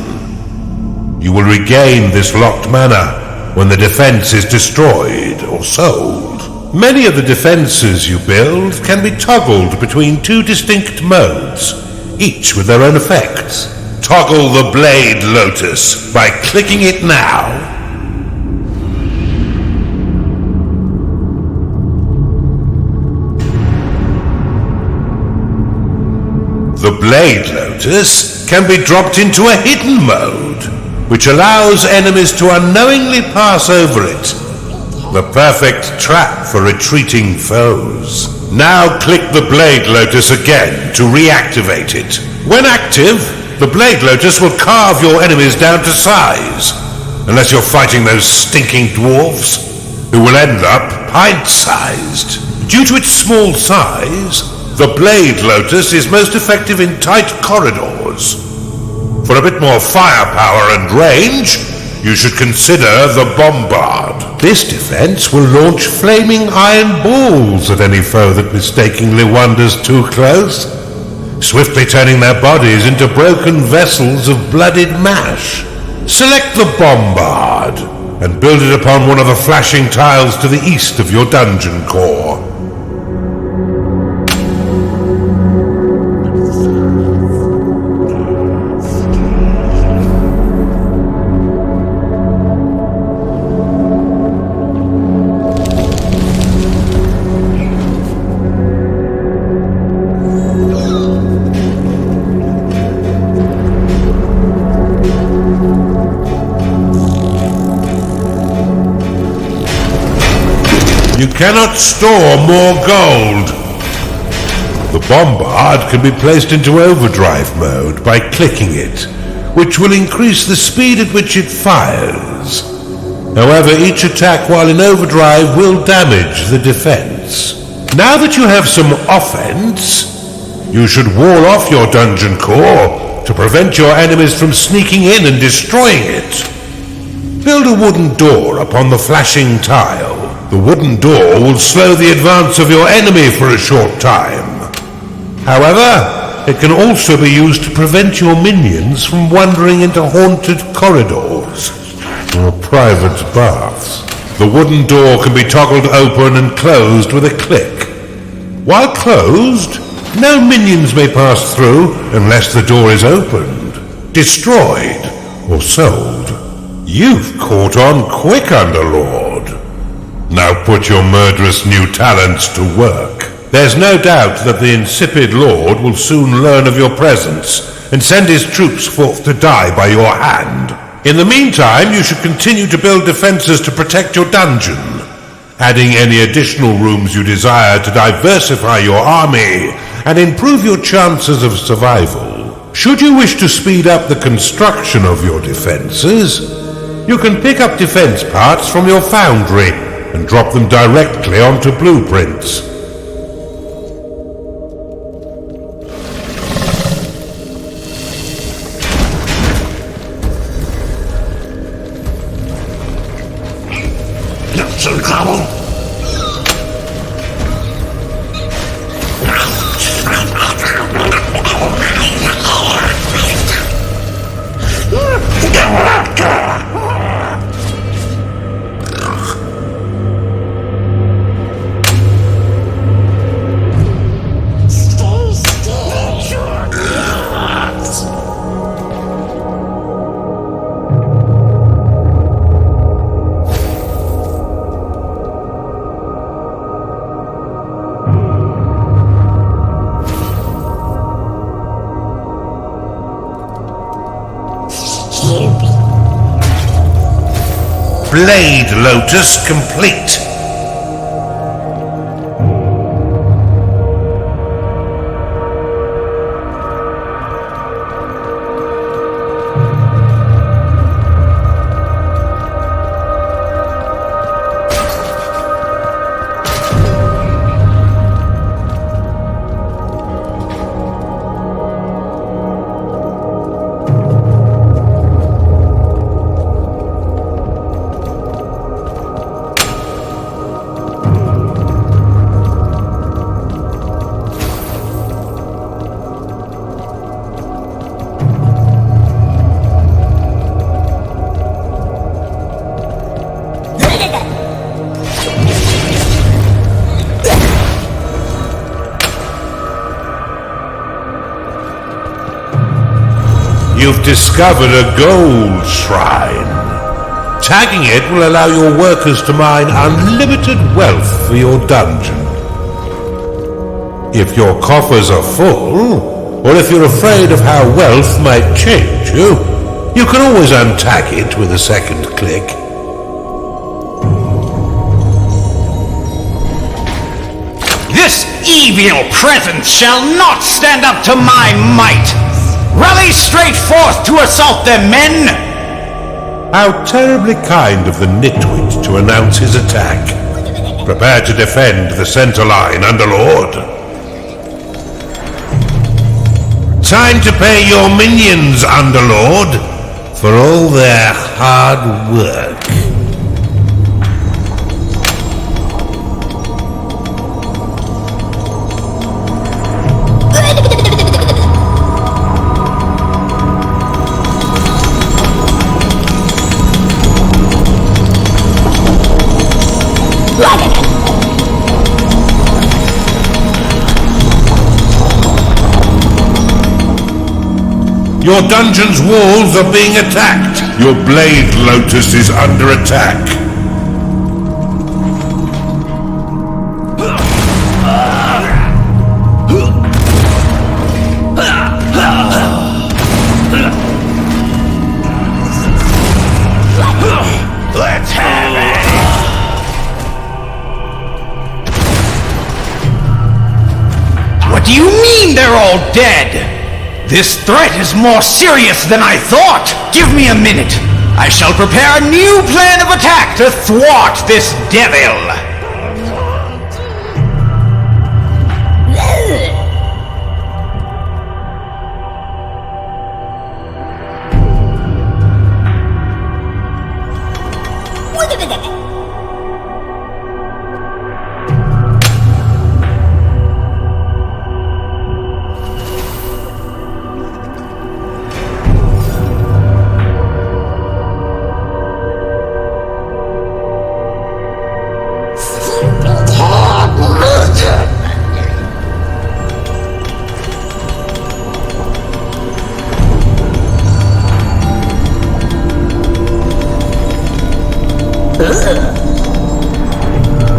You will regain this locked mana when the defense is destroyed or sold. Many of the defenses you build can be toggled between two distinct modes, each with their own effects. Toggle the Blade Lotus by clicking it now. The Blade Lotus can be dropped into a hidden mode, which allows enemies to unknowingly pass over it. The perfect trap for retreating foes. Now click the Blade Lotus again to reactivate it. When active, the Blade Lotus will carve your enemies down to size, unless you're fighting those stinking dwarves, who will end up pint-sized. Due to its small size, the Blade Lotus is most effective in tight corridors. For a bit more firepower and range, you should consider the Bombard. This defense will launch flaming iron balls at any foe that mistakenly wanders too close, swiftly turning their bodies into broken vessels of bloodied mash. Select the Bombard and build it upon one of the flashing tiles to the east of your dungeon core. You cannot store more gold. The Bombard can be placed into overdrive mode by clicking it, which will increase the speed at which it fires. However, each attack while in overdrive will damage the defense. Now that you have some offense, you should wall off your dungeon core to prevent your enemies from sneaking in and destroying it. Build a wooden door upon the flashing tile. The wooden door will slow the advance of your enemy for a short time. However, it can also be used to prevent your minions from wandering into haunted corridors or private baths. The wooden door can be toggled open and closed with a click. While closed, no minions may pass through unless the door is opened, destroyed, or sold. You've caught on quick, Underlord. Now put your murderous new talents to work. There's no doubt that the insipid Lord will soon learn of your presence and send his troops forth to die by your hand. In the meantime, you should continue to build defenses to protect your dungeon, adding any additional rooms you desire to diversify your army and improve your chances of survival. Should you wish to speed up the construction of your defenses, you can pick up defense parts from your foundry and drop them directly onto blueprints. Blade Lotus complete. You've discovered a gold shrine. Tagging it will allow your workers to mine unlimited wealth for your dungeon. If your coffers are full, or if you're afraid of how wealth might change you, you can always untag it with a second click.
This evil presence shall not stand up to my might! Rally straight forth to assault them, men!
How terribly kind of the nitwit to announce his attack. Prepare to defend the center line, Underlord. Time to pay your minions, Underlord, for all their hard work. Your dungeon's walls are being attacked. Your Blade Lotus is under attack.
Let's have it! What do you mean they're all dead? This threat is more serious than I thought! Give me a minute! I shall prepare a new plan of attack to thwart this devil!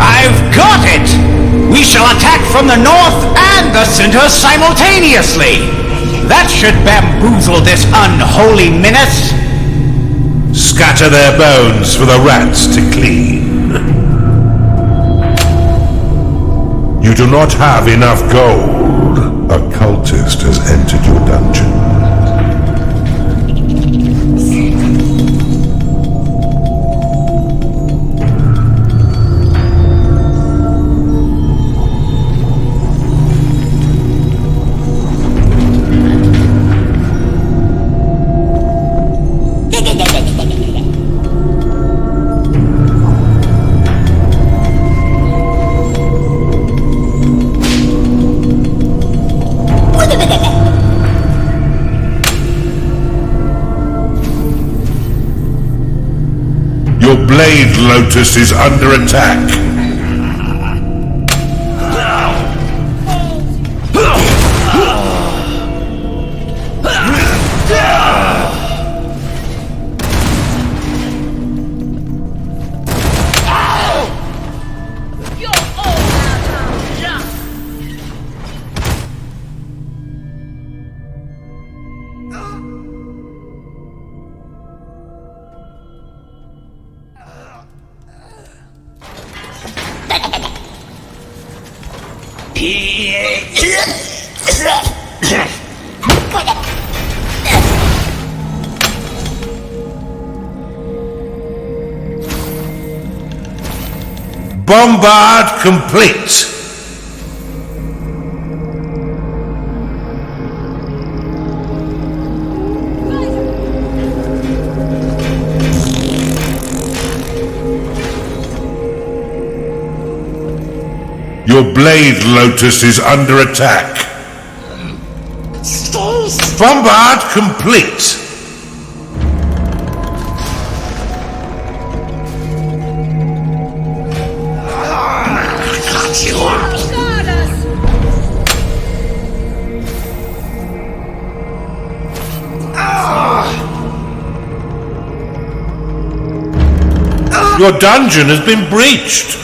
I've got it! We shall attack from the north and the center simultaneously! That should bamboozle this unholy menace!
Scatter their bones for the rats to clean. You do not have enough gold. A cultist has entered your dungeon. blade lotus is under attack.
You're all out of luck.
Bombard complete. Your blade lotus is under attack. Bombard complete.
Guard us.
Your dungeon has been breached.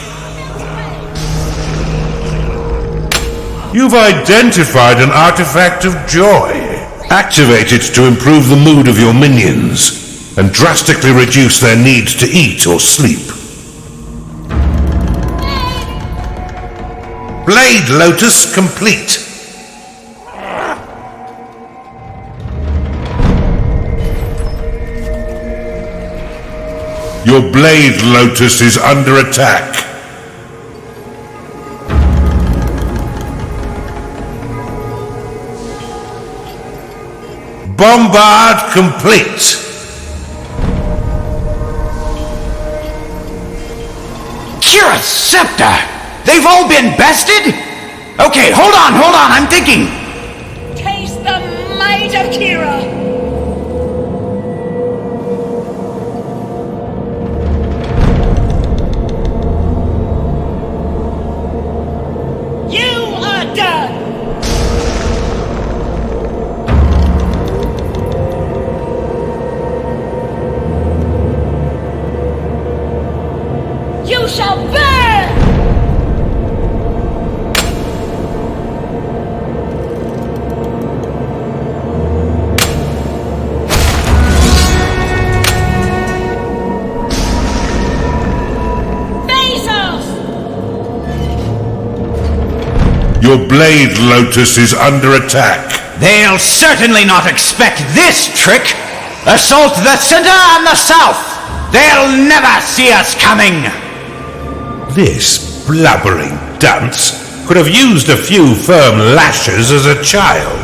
You've identified an artifact of joy. Activate it to improve the mood of your minions and drastically reduce their need to eat or sleep. Blade Lotus complete. Your Blade Lotus is under attack. Bombard complete.
Kira's scepter! They've all been bested? Okay, hold on, I'm thinking.
Taste the might of Kira. You are done. You shall burn! Face us!
Your Blade Lotus is under attack.
They'll certainly not expect this trick! Assault the center and the south! They'll never see us coming!
This blubbering dunce could have used a few firm lashes as a child.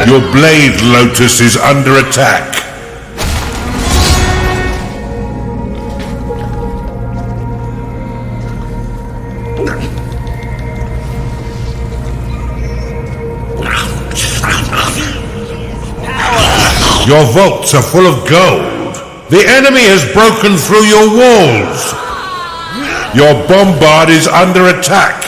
Your Blade Lotus is under attack. Your vaults are full of gold. The enemy has broken through your walls. Your bombard is under attack.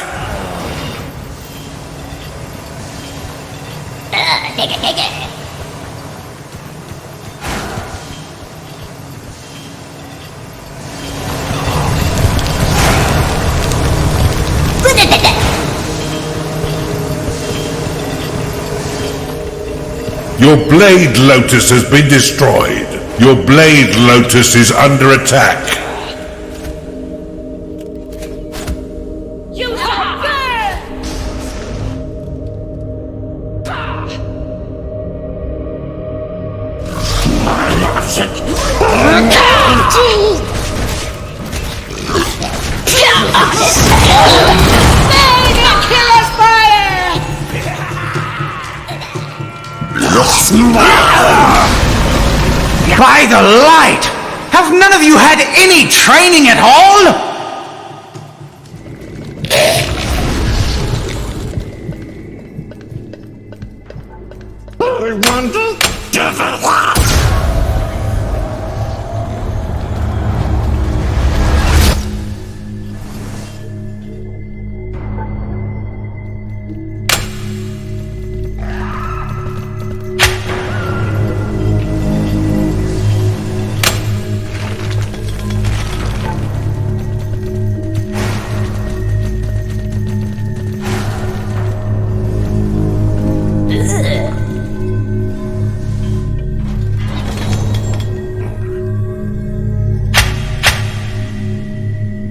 Your Blade Lotus has been destroyed. Your Blade Lotus is under attack.
You Mega killer fire!
By the light! Have none of you had any training at all?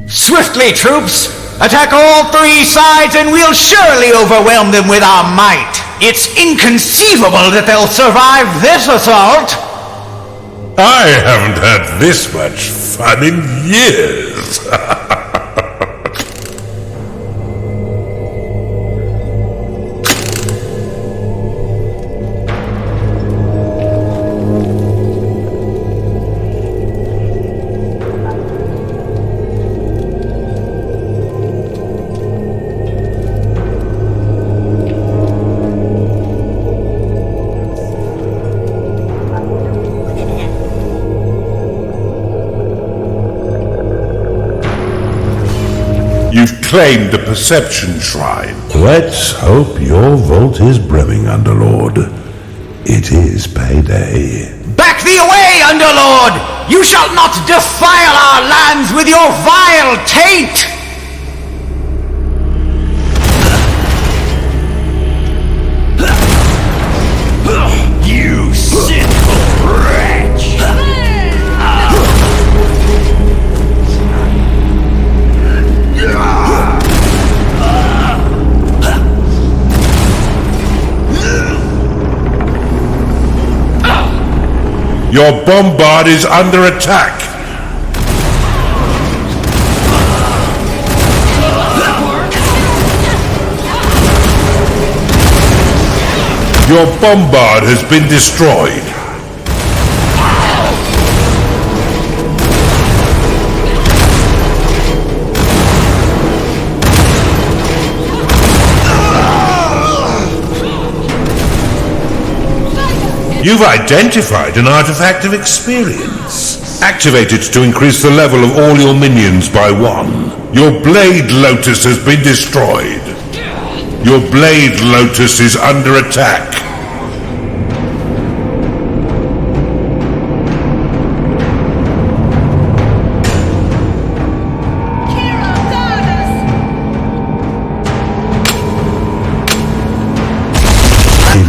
Swiftly, troops! Attack all three sides and we'll surely overwhelm them with our might! It's inconceivable that they'll survive this assault!
I haven't had this much fun in years. You've claimed the Perception Shrine. Let's hope your vault is brimming, Underlord. It is payday.
Back thee away, Underlord! You shall not defile our lands with your vile taint! You sinful wretch!
Your bombard is under attack. Your bombard has been destroyed. You've identified an artifact of experience. Activate it to increase the level of all your minions by 1. Your Blade Lotus has been destroyed. Your Blade Lotus is under attack.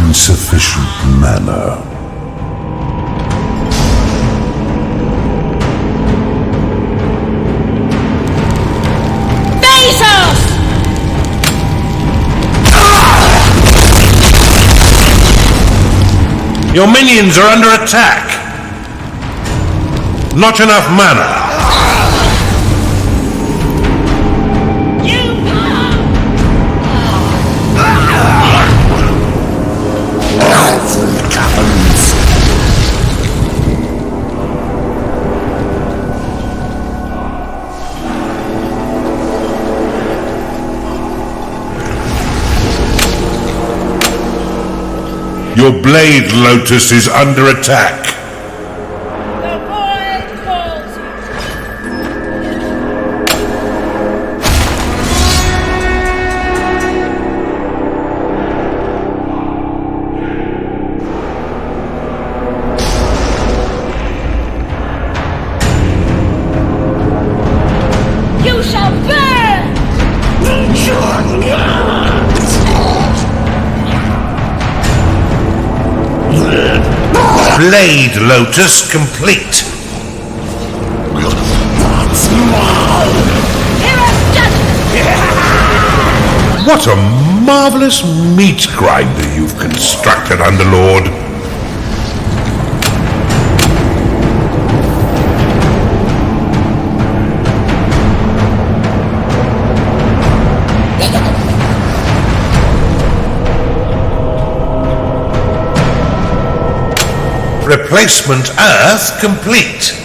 Insufficient mana. Your minions are under attack. Not enough mana. Your Blade Lotus is under attack.
The void calls you. You shall burn!
Blade Lotus complete. What a marvelous meat grinder you've constructed, Underlord. Replacement Earth complete.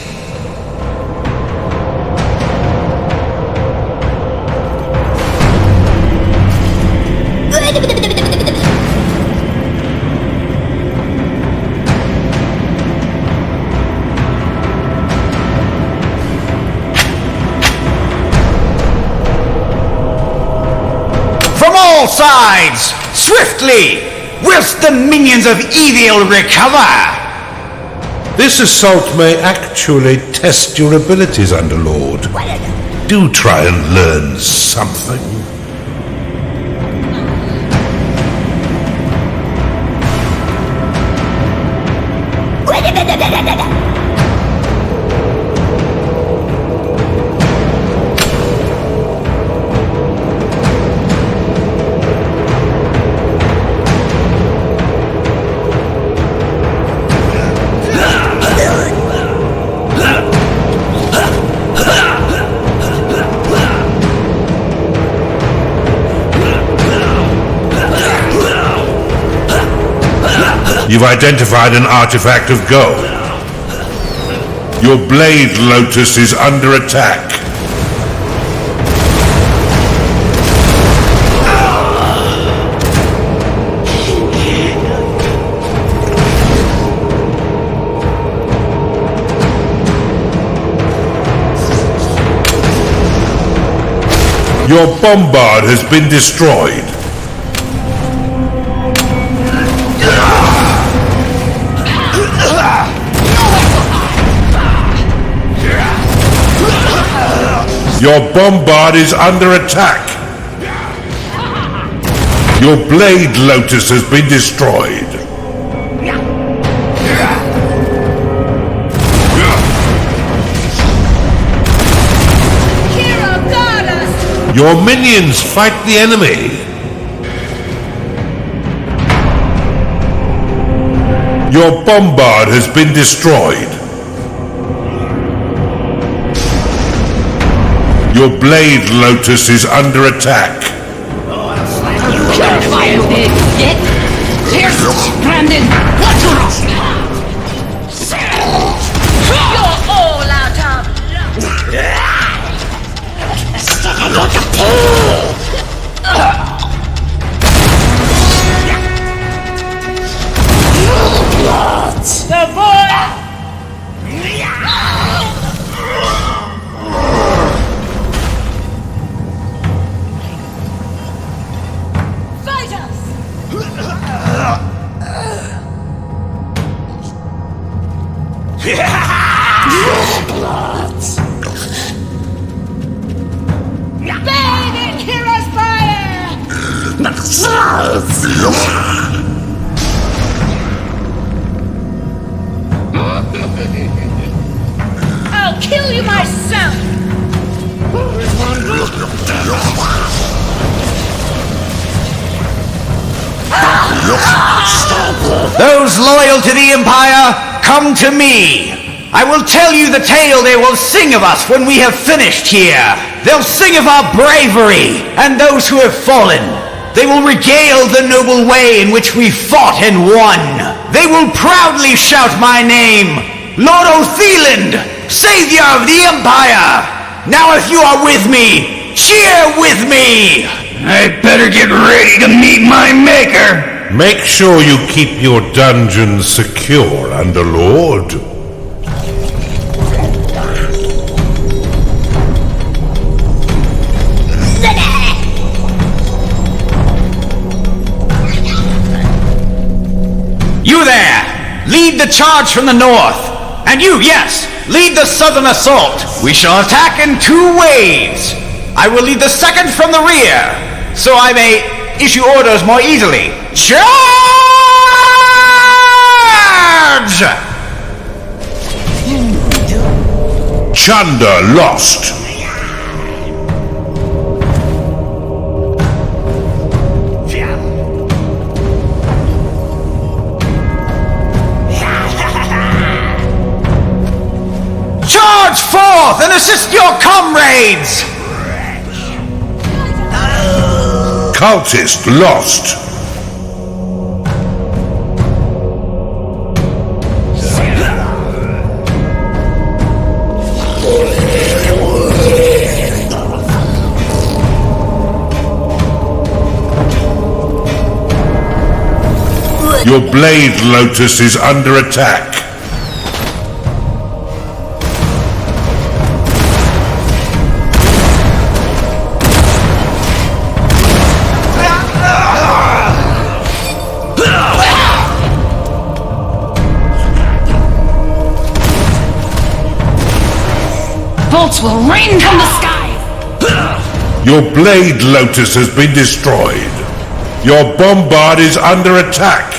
From all sides, swiftly, whilst the minions of evil recover.
This assault may actually test your abilities, Underlord. Do try and learn something. You've identified an artifact of gold. Your blade lotus is under attack. Your bombard has been destroyed. Your bombard is under attack. Your blade lotus has been destroyed.
Hero, guard us!
Your minions fight the enemy. Your bombard has been destroyed. Your blade lotus is under attack.
Here's Brandon! You're all out of the boy! Fight us! Bathe in hero's fire! I'll kill you myself!
Those loyal to the Empire, come to me. I will tell you the tale they will sing of us when we have finished here. They'll sing of our bravery and those who have fallen. They will regale the noble way in which we fought and won. They will proudly shout my name, Lord Otheland, Savior of the Empire. Now if you are with me, cheer with me.
I better get ready to meet my maker.
Make sure you keep your dungeon secure, Underlord.
You there! Lead the charge from the north! And you, yes! Lead the southern assault! We shall attack in 2 waves! I will lead the second from the rear, so I may issue orders more easily. Charge!
Chunder lost.
Charge forth and assist your comrades!
Cultist lost. Your blade lotus is under attack.
Bolts will rain from the skies!
Your blade lotus has been destroyed. Your bombard is under attack.